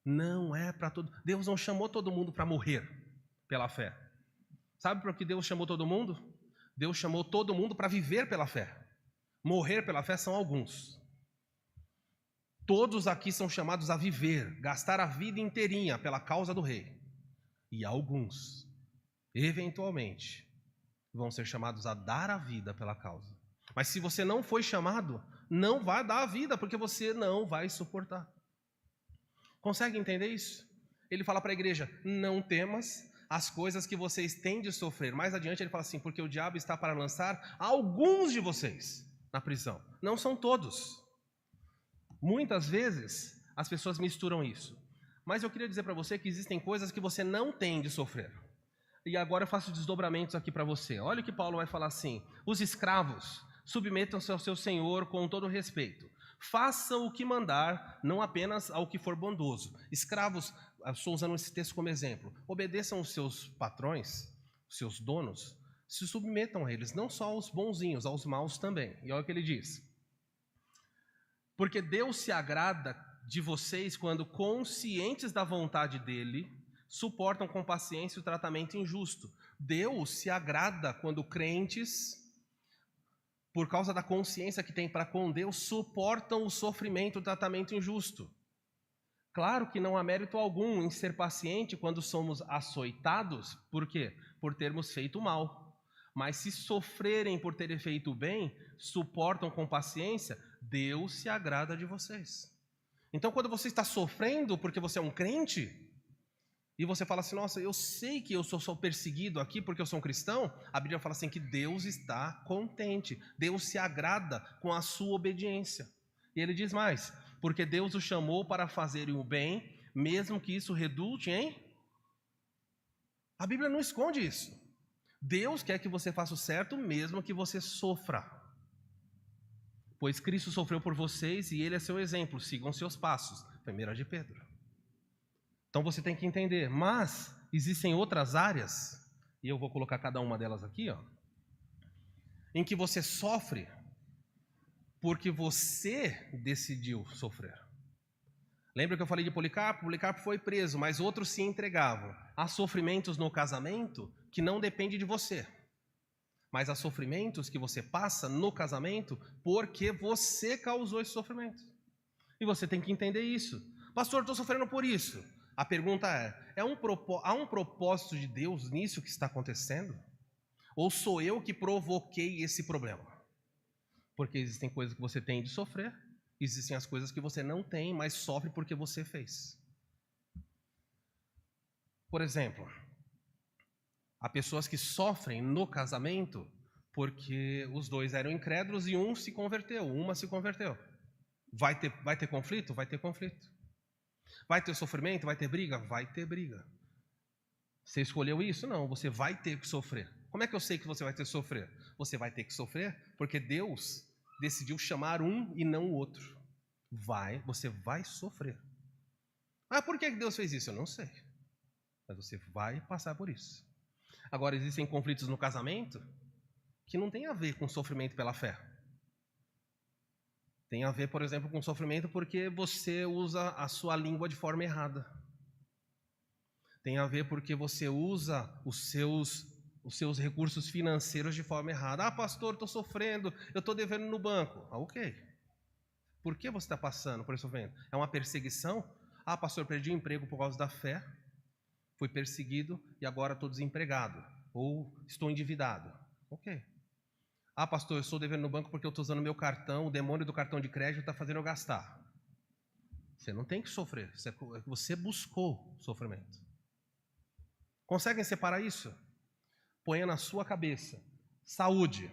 Não é para todo. Deus não chamou todo mundo para morrer pela fé. Sabe para que Deus chamou todo mundo? Deus chamou todo mundo para viver pela fé. Morrer pela fé são alguns. Todos aqui são chamados a viver, gastar a vida inteirinha pela causa do rei. E alguns, eventualmente, vão ser chamados a dar a vida pela causa. Mas se você não foi chamado, não vai dar a vida, porque você não vai suportar. Consegue entender isso? Ele fala para a igreja, não temas as coisas que vocês têm de sofrer. Mais adiante ele fala assim, porque o diabo está para lançar alguns de vocês na prisão. Não são todos. Muitas vezes as pessoas misturam isso. Mas eu queria dizer para você que existem coisas que você não tem de sofrer. E agora eu faço desdobramentos aqui para você. Olha o que Paulo vai falar assim. Os escravos submetam-se ao seu senhor com todo respeito. Façam o que mandar, não apenas ao que for bondoso. Escravos, estou usando esse texto como exemplo. Obedeçam os seus patrões, os seus donos. Se submetam a eles, não só aos bonzinhos, aos maus também. E olha o que ele diz. Porque Deus se agrada de vocês quando, conscientes da vontade dele, suportam com paciência o tratamento injusto. Deus se agrada quando crentes, por causa da consciência que tem para com Deus, suportam o sofrimento, o tratamento injusto. Claro que não há mérito algum em ser paciente quando somos açoitados. Por quê? Por termos feito mal. Mas se sofrerem por terem feito bem, suportam com paciência, Deus se agrada de vocês. Então, quando você está sofrendo porque você é um crente, e você fala assim, nossa, eu sei que eu sou perseguido aqui porque eu sou um cristão, a Bíblia fala assim que Deus está contente, Deus se agrada com a sua obediência. E ele diz mais, porque Deus o chamou para fazerem o bem, mesmo que isso redulte em... A Bíblia não esconde isso. Deus quer que você faça o certo, mesmo que você sofra. Pois Cristo sofreu por vocês e ele é seu exemplo, sigam seus passos. 1 de Pedro. Então você tem que entender, mas existem outras áreas, e eu vou colocar cada uma delas aqui, ó, em que você sofre porque você decidiu sofrer. Lembra que eu falei de Policarpo? Policarpo foi preso, mas outros se entregavam. Há sofrimentos no casamento que não dependem de você. Mas há sofrimentos que você passa no casamento porque você causou esse sofrimento. E você tem que entender isso. Pastor, estou sofrendo por isso. A pergunta há um propósito de Deus nisso que está acontecendo? Ou sou eu que provoquei esse problema? Porque existem coisas que você tem de sofrer, existem as coisas que você não tem, mas sofre porque você fez. Por exemplo, há pessoas que sofrem no casamento porque os dois eram incrédulos e um se converteu, uma se converteu. Vai ter conflito? Vai ter conflito. Vai ter sofrimento? Vai ter briga? Vai ter briga. Você escolheu isso? Não, você vai ter que sofrer. Como é que eu sei que você vai ter que sofrer? Você vai ter que sofrer porque Deus decidiu chamar um e não o outro. Você vai sofrer. Ah, por que Deus fez isso? Eu não sei. Mas você vai passar por isso. Agora, existem conflitos no casamento que não tem a ver com sofrimento pela fé. Tem a ver, por exemplo, com sofrimento porque você usa a sua língua de forma errada. Tem a ver porque você usa os seus recursos financeiros de forma errada. Ah, pastor, estou sofrendo, eu estou devendo no banco. Ah, ok. Por que você está passando por esse sofrimento? É uma perseguição? Ah, pastor, perdi o emprego por causa da fé, fui perseguido e agora estou desempregado. Ou estou endividado. Ok. Ah, pastor, eu estou devendo no banco porque eu estou usando meu cartão, o demônio do cartão de crédito está fazendo eu gastar. Você não tem que sofrer, você buscou sofrimento. Conseguem separar isso? Ponha na sua cabeça. Saúde.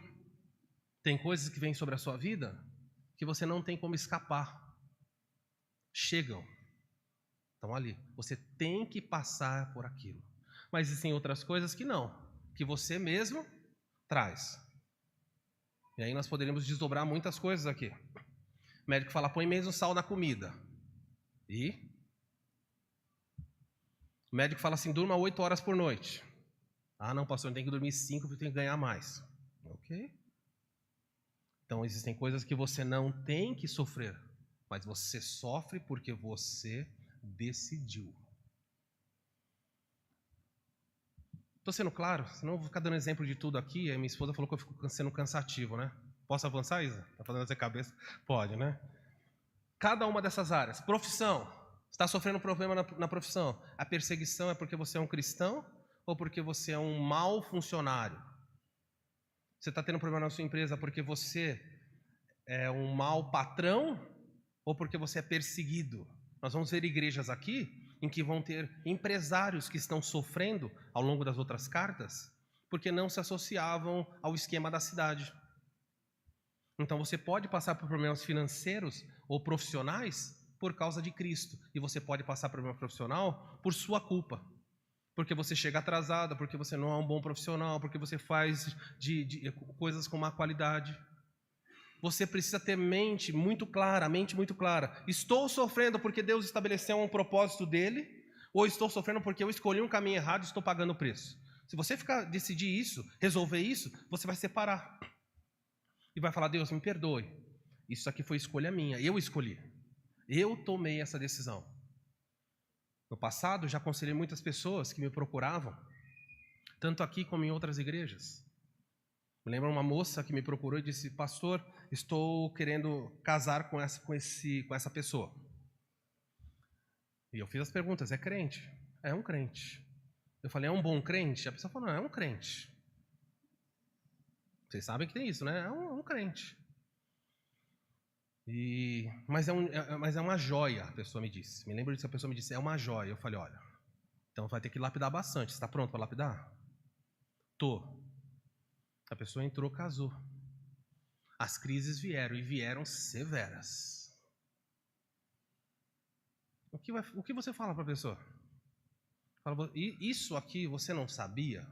Tem coisas que vêm sobre a sua vida que você não tem como escapar. Chegam. Estão ali. Você tem que passar por aquilo. Mas existem outras coisas que não. Que você mesmo traz. E aí nós poderíamos desdobrar muitas coisas aqui. O médico fala, põe mesmo sal na comida. E? O médico fala assim, durma 8 horas por noite. Ah, não, pastor, eu tenho que dormir 5 porque eu tenho que ganhar mais. Ok. Então, existem coisas que você não tem que sofrer, mas você sofre porque você decidiu. Estou sendo claro? Senão eu vou ficar dando exemplo de tudo aqui. A minha esposa falou que eu fico sendo cansativo, né? Posso avançar, Isa? Está fazendo essa cabeça? Pode, né? Cada uma dessas áreas. Profissão. Está sofrendo problema na profissão. A perseguição é porque você é um cristão ou porque você é um mau funcionário? Você está tendo problema na sua empresa porque você é um mau patrão ou porque você é perseguido? Nós vamos ver igrejas aqui em que vão ter empresários que estão sofrendo ao longo das outras cartas porque não se associavam ao esquema da cidade. Então você pode passar por problemas financeiros ou profissionais por causa de Cristo. E você pode passar por problema profissional por sua culpa. Porque você chega atrasado, porque você não é um bom profissional, porque você faz de coisas com má qualidade. Você precisa ter mente muito clara. Estou sofrendo porque Deus estabeleceu um propósito dele, ou estou sofrendo porque eu escolhi um caminho errado e estou pagando o preço? Se você decidir isso, resolver isso, você vai separar. E vai falar, Deus, me perdoe. Isso aqui foi escolha minha, eu escolhi. Eu tomei essa decisão. No passado, já aconselhei muitas pessoas que me procuravam, tanto aqui como em outras igrejas. Me lembro uma moça que me procurou e disse, pastor, estou querendo casar com essa pessoa. E eu fiz as perguntas, é crente? É um crente. Eu falei, é um bom crente? A pessoa falou, não, é um crente. Vocês sabem que tem isso, né? É um crente. Mas é uma joia, a pessoa me disse. Me lembro disso, a pessoa me disse, é uma joia. Eu falei, olha, então vai ter que lapidar bastante. Você está pronto para lapidar? Tô. A pessoa entrou, casou. As crises vieram, e vieram severas. O que você fala para a pessoa? Fala, isso aqui você não sabia?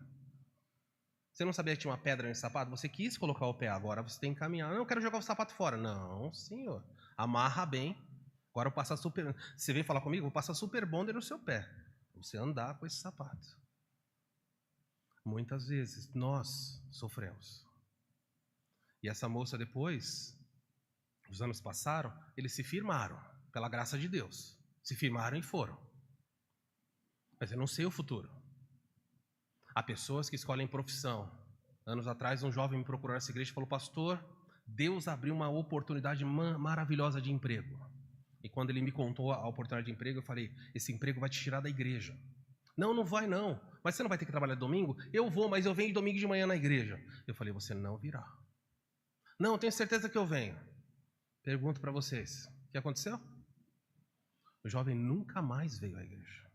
Você não sabia que tinha uma pedra nesse sapato? Você quis colocar o pé, agora você tem que caminhar. Não, eu quero jogar o sapato fora. Não, senhor. Amarra bem. Agora eu passo super... Você vem falar comigo? Eu vou passar super bonder no seu pé. você andar com esse sapato. Muitas vezes nós sofremos. E essa moça depois, os anos passaram, eles se firmaram, pela graça de Deus. Se firmaram e foram. Mas eu não sei o futuro. Há pessoas que escolhem profissão. Anos atrás, um jovem me procurou nessa igreja e falou: pastor, Deus abriu uma oportunidade maravilhosa de emprego. E quando ele me contou a oportunidade de emprego, eu falei: esse emprego vai te tirar da igreja. Não, não vai não. Mas você não vai ter que trabalhar domingo? Eu vou, mas eu venho domingo de manhã na igreja. Eu falei: você não virá. Não, eu tenho certeza que eu venho. Pergunto para vocês, o que aconteceu? O jovem nunca mais veio à igreja.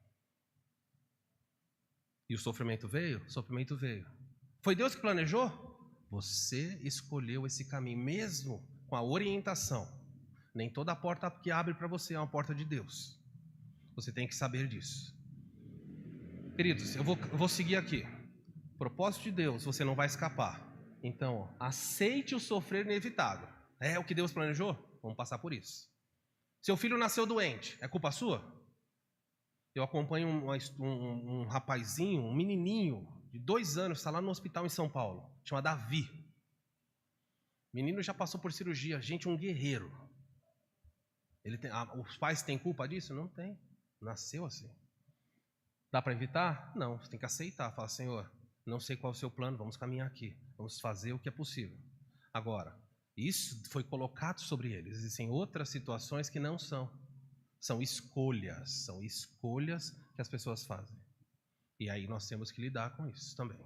E o sofrimento veio? O sofrimento veio. Foi Deus que planejou? Você escolheu esse caminho, mesmo com a orientação. Nem toda porta que abre para você é uma porta de Deus. Você tem que saber disso. Queridos, eu vou seguir aqui. Propósito de Deus, você não vai escapar. Então, aceite o sofrer inevitável. É o que Deus planejou? Vamos passar por isso. Seu filho nasceu doente, é culpa sua? Eu acompanho um rapazinho, um menininho de 2 anos, está lá no hospital em São Paulo, chama Davi. O menino já passou por cirurgia, gente, um guerreiro. Os pais têm culpa disso? Não tem, nasceu assim. Dá para evitar? Não, você tem que aceitar, falar: Senhor, não sei qual é o seu plano, vamos caminhar aqui, vamos fazer o que é possível. Agora, isso foi colocado sobre eles. Existem outras situações que não são. São escolhas que as pessoas fazem. E aí nós temos que lidar com isso também.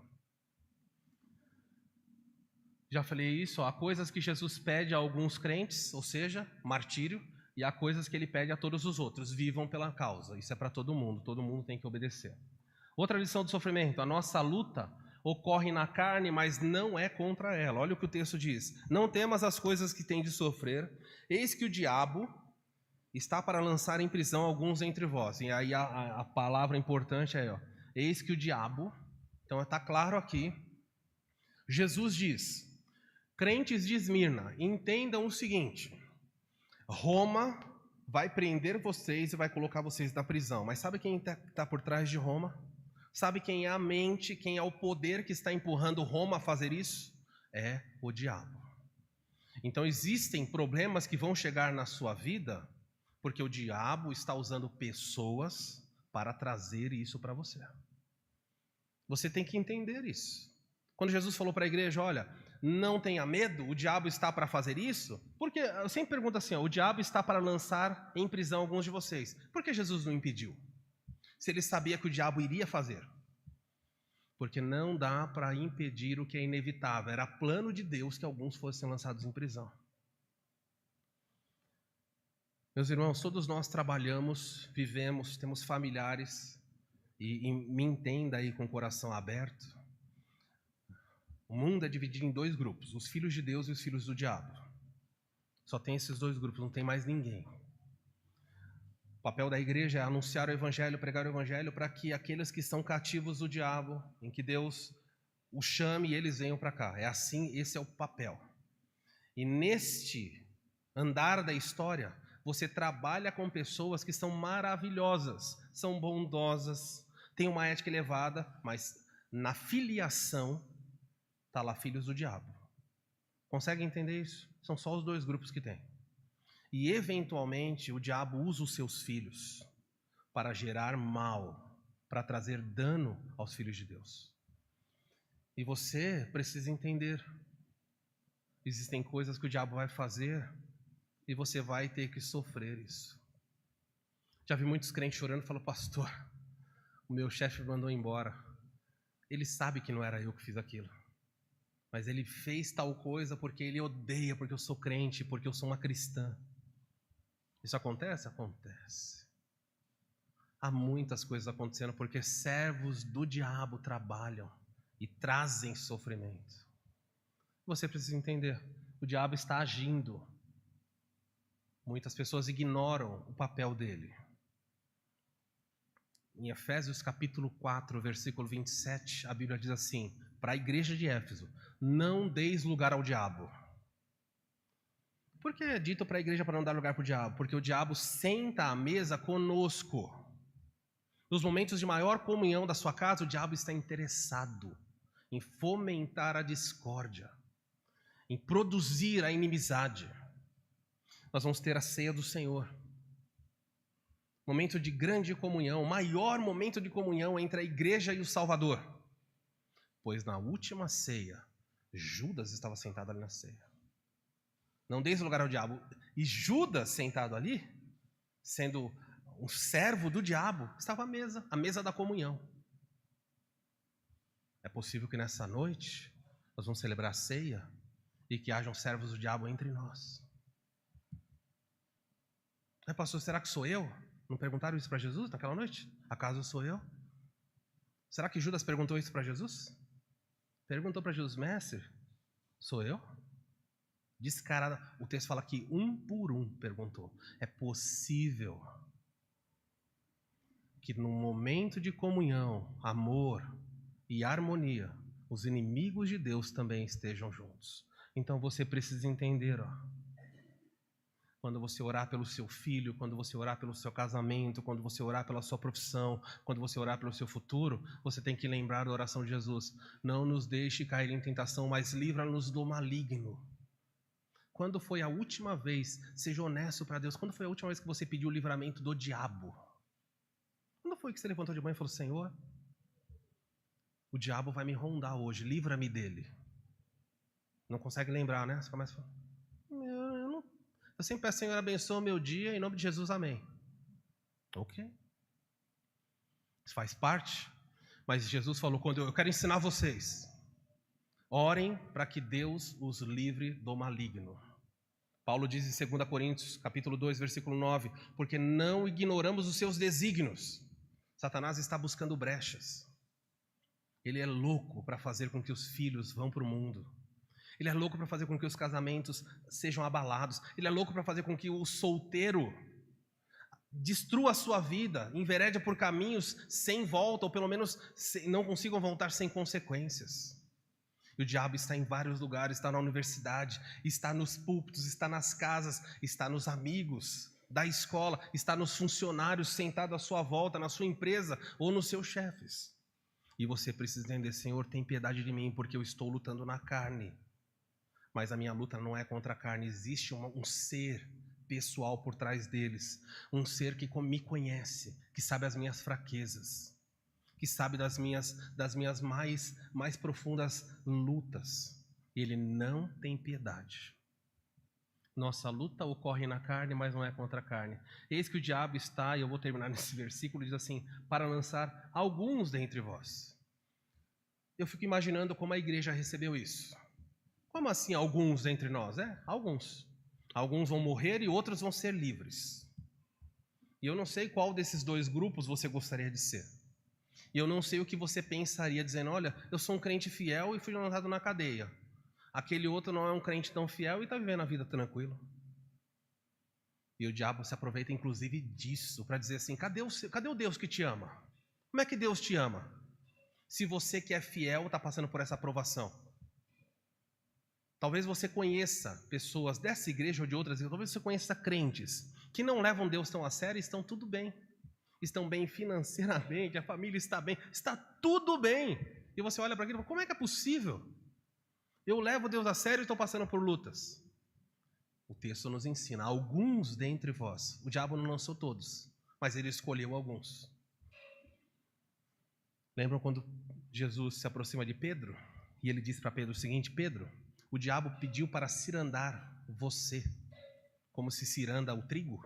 Já falei isso, há coisas que Jesus pede a alguns crentes, ou seja, martírio, e há coisas que ele pede a todos os outros, vivam pela causa. Isso é para todo mundo tem que obedecer. Outra lição do sofrimento: a nossa luta ocorre na carne, mas não é contra ela. Olha o que o texto diz: não temas as coisas que tem de sofrer, eis que o diabo está para lançar em prisão alguns entre vós. E aí a palavra importante é, eis que o diabo, então está claro aqui. Jesus diz: crentes de Esmirna, entendam o seguinte: Roma vai prender vocês e vai colocar vocês na prisão. Mas sabe quem está por trás de Roma? Sabe quem é a mente, quem é o poder que está empurrando Roma a fazer isso? É o diabo. Então existem problemas que vão chegar na sua vida porque o diabo está usando pessoas para trazer isso para você. Você tem que entender isso. Quando Jesus falou para a igreja: olha, não tenha medo, o diabo está para fazer isso, porque eu sempre pergunto assim: o diabo está para lançar em prisão alguns de vocês. Por que Jesus não impediu? Se ele sabia que o diabo iria fazer. Porque não dá para impedir o que é inevitável. Era plano de Deus que alguns fossem lançados em prisão. Meus irmãos, todos nós trabalhamos, vivemos, temos familiares, e me entenda aí com o coração aberto. O mundo é dividido em 2 grupos, os filhos de Deus e os filhos do diabo. Só tem esses 2 grupos, não tem mais ninguém. O papel da igreja é anunciar o evangelho, pregar o evangelho, para que aqueles que são cativos do diabo, em que Deus os chame e eles venham para cá. É assim, esse é o papel. E neste andar da história, você trabalha com pessoas que são maravilhosas, são bondosas, têm uma ética elevada, mas na filiação está lá filhos do diabo. Consegue entender isso? São só os 2 grupos que tem. E eventualmente o diabo usa os seus filhos para gerar mal, para trazer dano aos filhos de Deus. E você precisa entender. Existem coisas que o diabo vai fazer e você vai ter que sofrer isso. Já vi muitos crentes chorando e falando: pastor, o meu chefe me mandou embora. Ele sabe que não era eu que fiz aquilo. Mas ele fez tal coisa porque ele odeia, porque eu sou crente, porque eu sou uma cristã. Isso acontece? Acontece. Há muitas coisas acontecendo porque servos do diabo trabalham e trazem sofrimento. Você precisa entender, o diabo está agindo. Muitas pessoas ignoram o papel dele. Em Efésios capítulo 4, versículo 27, a Bíblia diz assim, para a igreja de Éfeso: não deis lugar ao diabo. Por que é dito para a igreja para não dar lugar para o diabo? Porque o diabo senta à mesa conosco. Nos momentos de maior comunhão da sua casa, o diabo está interessado em fomentar a discórdia, em produzir a inimizade. Nós vamos ter a ceia do Senhor. Momento de grande comunhão, maior momento de comunhão entre a igreja e o Salvador. Pois na última ceia, Judas estava sentado ali na ceia. Não deis lugar ao diabo. E Judas sentado ali, sendo um servo do diabo, estava à mesa da comunhão. É possível que nessa noite nós vamos celebrar a ceia e que hajam servos do diabo entre nós. Pastor, será que sou eu? Não perguntaram isso para Jesus naquela noite? Acaso sou eu? Será que Judas perguntou isso para Jesus? Perguntou para Jesus, mestre, sou eu? Descarada, o texto fala que um por um perguntou. É possível que no momento de comunhão, amor e harmonia, os inimigos de Deus também estejam juntos. Então você precisa entender, quando você orar pelo seu filho, quando você orar pelo seu casamento, quando você orar pela sua profissão, quando você orar pelo seu futuro, você tem que lembrar da oração de Jesus. Não nos deixe cair em tentação, mas livra-nos do maligno. Quando foi a última vez, seja honesto para Deus, quando foi a última vez que você pediu o livramento do diabo? Quando foi que você levantou de manhã e falou, Senhor, o diabo vai me rondar hoje, livra-me dele. Não consegue lembrar, né? Você começa a falar, eu sempre peço, Senhor, abençoa o meu dia, em nome de Jesus, amém. Ok. Isso faz parte. Mas Jesus falou, quando eu quero ensinar vocês, orem para que Deus os livre do maligno. Paulo diz em 2 Coríntios, capítulo 2, versículo 9, porque não ignoramos os seus desígnios. Satanás está buscando brechas. Ele é louco para fazer com que os filhos vão para o mundo. Ele é louco para fazer com que os casamentos sejam abalados. Ele é louco para fazer com que o solteiro destrua a sua vida, enverede por caminhos sem volta, ou pelo menos não consigam voltar sem consequências. E o diabo está em vários lugares, está na universidade, está nos púlpitos, está nas casas, está nos amigos da escola, está nos funcionários sentados à sua volta, na sua empresa ou nos seus chefes. E você precisa entender, Senhor, tem piedade de mim, porque eu estou lutando na carne. Mas a minha luta não é contra a carne, existe um ser pessoal por trás deles, um ser que me conhece, que sabe as minhas fraquezas, que sabe das minhas mais profundas lutas. Ele não tem piedade. Nossa luta ocorre na carne, mas não é contra a carne. Eis que o diabo está, e eu vou terminar nesse versículo, diz assim, para lançar alguns dentre vós. Eu fico imaginando como a igreja recebeu isso. Como assim alguns entre nós? Alguns. Alguns vão morrer e outros vão ser livres. E eu não sei qual desses dois grupos você gostaria de ser. E eu não sei o que você pensaria dizendo, olha, eu sou um crente fiel e fui lançado na cadeia. Aquele outro não é um crente tão fiel e está vivendo a vida tranquilo. E o diabo se aproveita inclusive disso para dizer assim, cadê o Deus que te ama? Como é que Deus te ama? Se você que é fiel está passando por essa aprovação. Talvez você conheça pessoas dessa igreja ou de outras igrejas, talvez você conheça crentes que não levam Deus tão a sério e estão tudo bem. Estão bem financeiramente, a família está bem, está tudo bem. E você olha para aquilo e fala, como é que é possível? Eu levo Deus a sério e estou passando por lutas. O texto nos ensina, alguns dentre vós, o diabo não lançou todos, mas ele escolheu alguns. Lembram quando Jesus se aproxima de Pedro? E ele diz para Pedro o seguinte, Pedro, o diabo pediu para cirandar você, como se ciranda o trigo.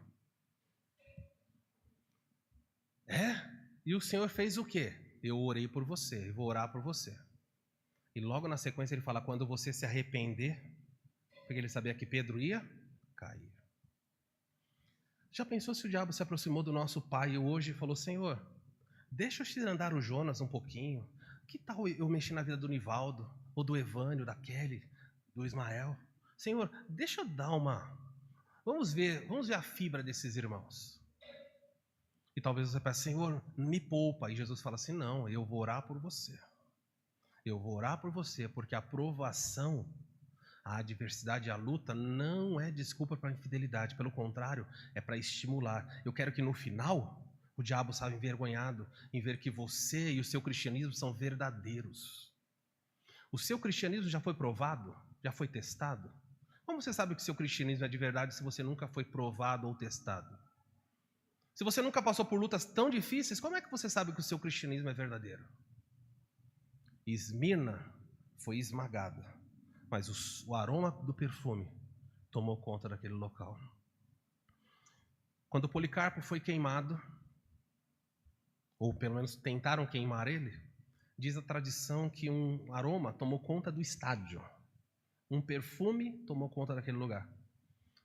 E o Senhor fez o quê? Eu orei por você, eu vou orar por você. E logo na sequência ele fala, quando você se arrepender, porque ele sabia que Pedro ia cair. Já pensou se o diabo se aproximou do nosso pai hoje e falou, Senhor, deixa eu cirandar o Jonas um pouquinho. Que tal eu mexer na vida do Nivaldo, ou do Evânio, da Kelly, do Ismael? Senhor, deixa eu dar vamos ver a fibra desses irmãos. E talvez você pense, Senhor, me poupa. E Jesus fala assim, não, eu vou orar por você. Eu vou orar por você, porque a provação, a adversidade, a luta não é desculpa para a infidelidade. Pelo contrário, é para estimular. Eu quero que no final O diabo estava envergonhado em ver que você e o seu cristianismo são verdadeiros. O seu cristianismo já foi provado? Já foi testado? Como você sabe que o seu cristianismo é de verdade se você nunca foi provado ou testado? Se você nunca passou por lutas tão difíceis, como é que você sabe que o seu cristianismo é verdadeiro? Esmirna foi esmagada, mas o aroma do perfume tomou conta daquele local. Quando Policarpo foi queimado, ou pelo menos tentaram queimar ele, diz a tradição que um aroma tomou conta do estádio. Um perfume tomou conta daquele lugar.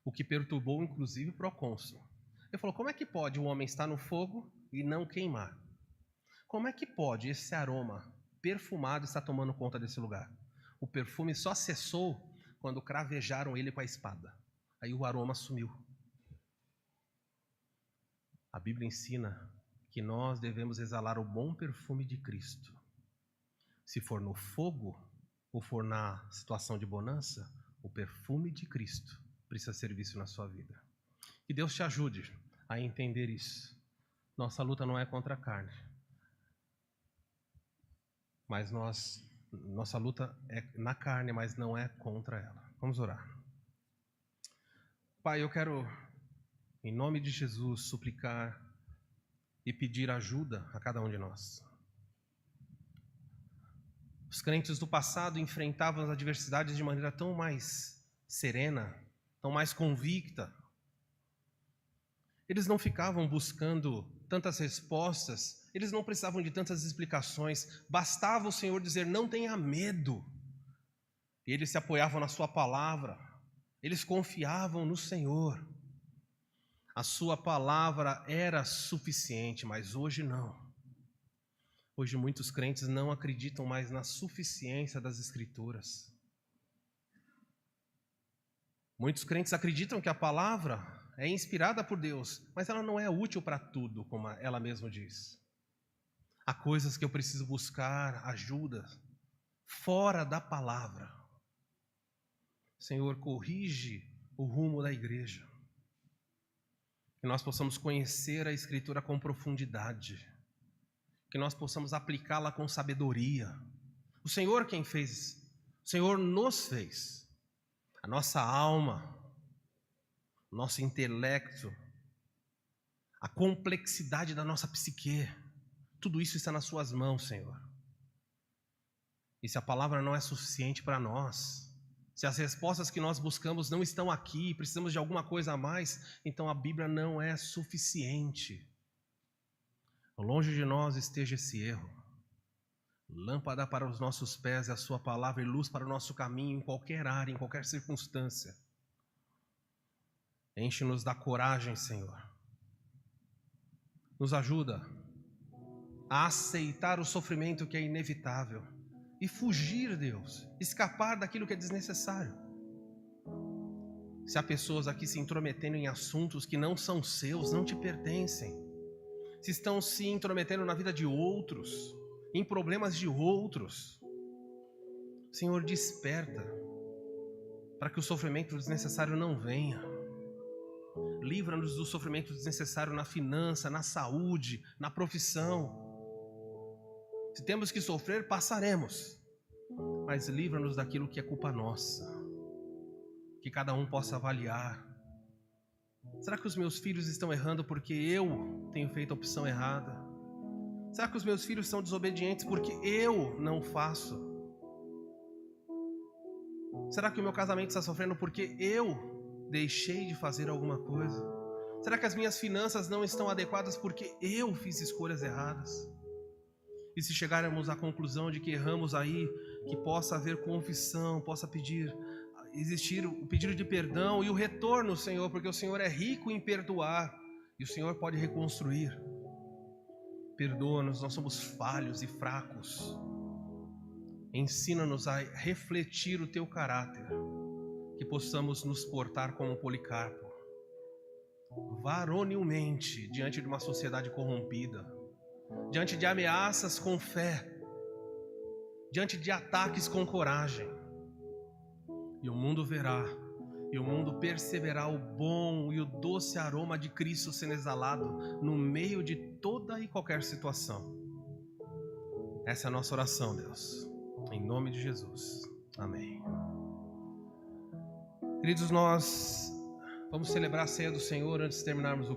O que perturbou, inclusive, o procônsul. Ele falou, como é que pode o homem estar no fogo e não queimar? Como é que pode esse aroma perfumado estar tomando conta desse lugar? O perfume só cessou quando cravejaram ele com a espada. Aí o aroma sumiu. A Bíblia ensina que nós devemos exalar o bom perfume de Cristo. Se for no fogo ou for na situação de bonança, o perfume de Cristo precisa ser visto na sua vida. Que Deus te ajude a entender isso. Nossa luta não é contra a carne, mas nossa luta é na carne, mas não é contra ela. Vamos orar. Pai, eu quero, em nome de Jesus, suplicar e pedir ajuda a cada um de nós. Os crentes do passado enfrentavam as adversidades de maneira tão mais serena, tão mais convicta. Eles não ficavam buscando tantas respostas, eles não precisavam de tantas explicações, bastava o Senhor dizer, não tenha medo. E eles se apoiavam na sua palavra, eles confiavam no Senhor. A sua palavra era suficiente, mas hoje não. Hoje muitos crentes não acreditam mais na suficiência das Escrituras. Muitos crentes acreditam que a palavra é inspirada por Deus, mas ela não é útil para tudo, como ela mesma diz. Há coisas que eu preciso buscar ajuda fora da palavra. Senhor, corrige o rumo da igreja. Que nós possamos conhecer a Escritura com profundidade. Que nós possamos aplicá-la com sabedoria. O Senhor quem fez, o Senhor nos fez. A nossa alma, nosso intelecto, a complexidade da nossa psique, tudo isso está nas suas mãos, Senhor. E se a palavra não é suficiente para nós, se as respostas que nós buscamos não estão aqui, precisamos de alguma coisa a mais, então a Bíblia não é suficiente. Longe de nós esteja esse erro. Lâmpada para os nossos pés é a sua palavra e luz para o nosso caminho em qualquer área, em qualquer circunstância. Enche-nos da coragem, Senhor. Nos ajuda a aceitar o sofrimento que é inevitável e fugir, Deus, escapar daquilo que é desnecessário. Se há pessoas aqui se intrometendo em assuntos que não são seus, não te pertencem, se estão se intrometendo na vida de outros, em problemas de outros, Senhor, desperta para que o sofrimento desnecessário não venha. Livra-nos do sofrimento desnecessário na finança, na saúde, na profissão. Se temos que sofrer, passaremos, mas livra-nos daquilo que é culpa nossa. Que cada um possa avaliar. Será que os meus filhos estão errando porque eu tenho feito a opção errada? Será que os meus filhos são desobedientes porque eu não faço? Será que o meu casamento está sofrendo porque eu deixei de fazer alguma coisa? Será que as minhas finanças não estão adequadas porque eu fiz escolhas erradas? E se chegarmos à conclusão de que erramos aí, que possa haver confissão, possa existir o pedido de perdão e o retorno, Senhor, porque o Senhor é rico em perdoar e o Senhor pode reconstruir. Perdoa-nos, nós somos falhos e fracos. Ensina-nos a refletir o Teu caráter, que possamos nos portar como Policarpo, varonilmente, diante de uma sociedade corrompida, diante de ameaças com fé, diante de ataques com coragem. E o mundo verá e o mundo perceberá o bom e o doce aroma de Cristo sendo exalado no meio de toda e qualquer situação. Essa é a nossa oração, Deus, em nome de Jesus. Amém. Queridos, nós vamos celebrar a ceia do Senhor antes de terminarmos o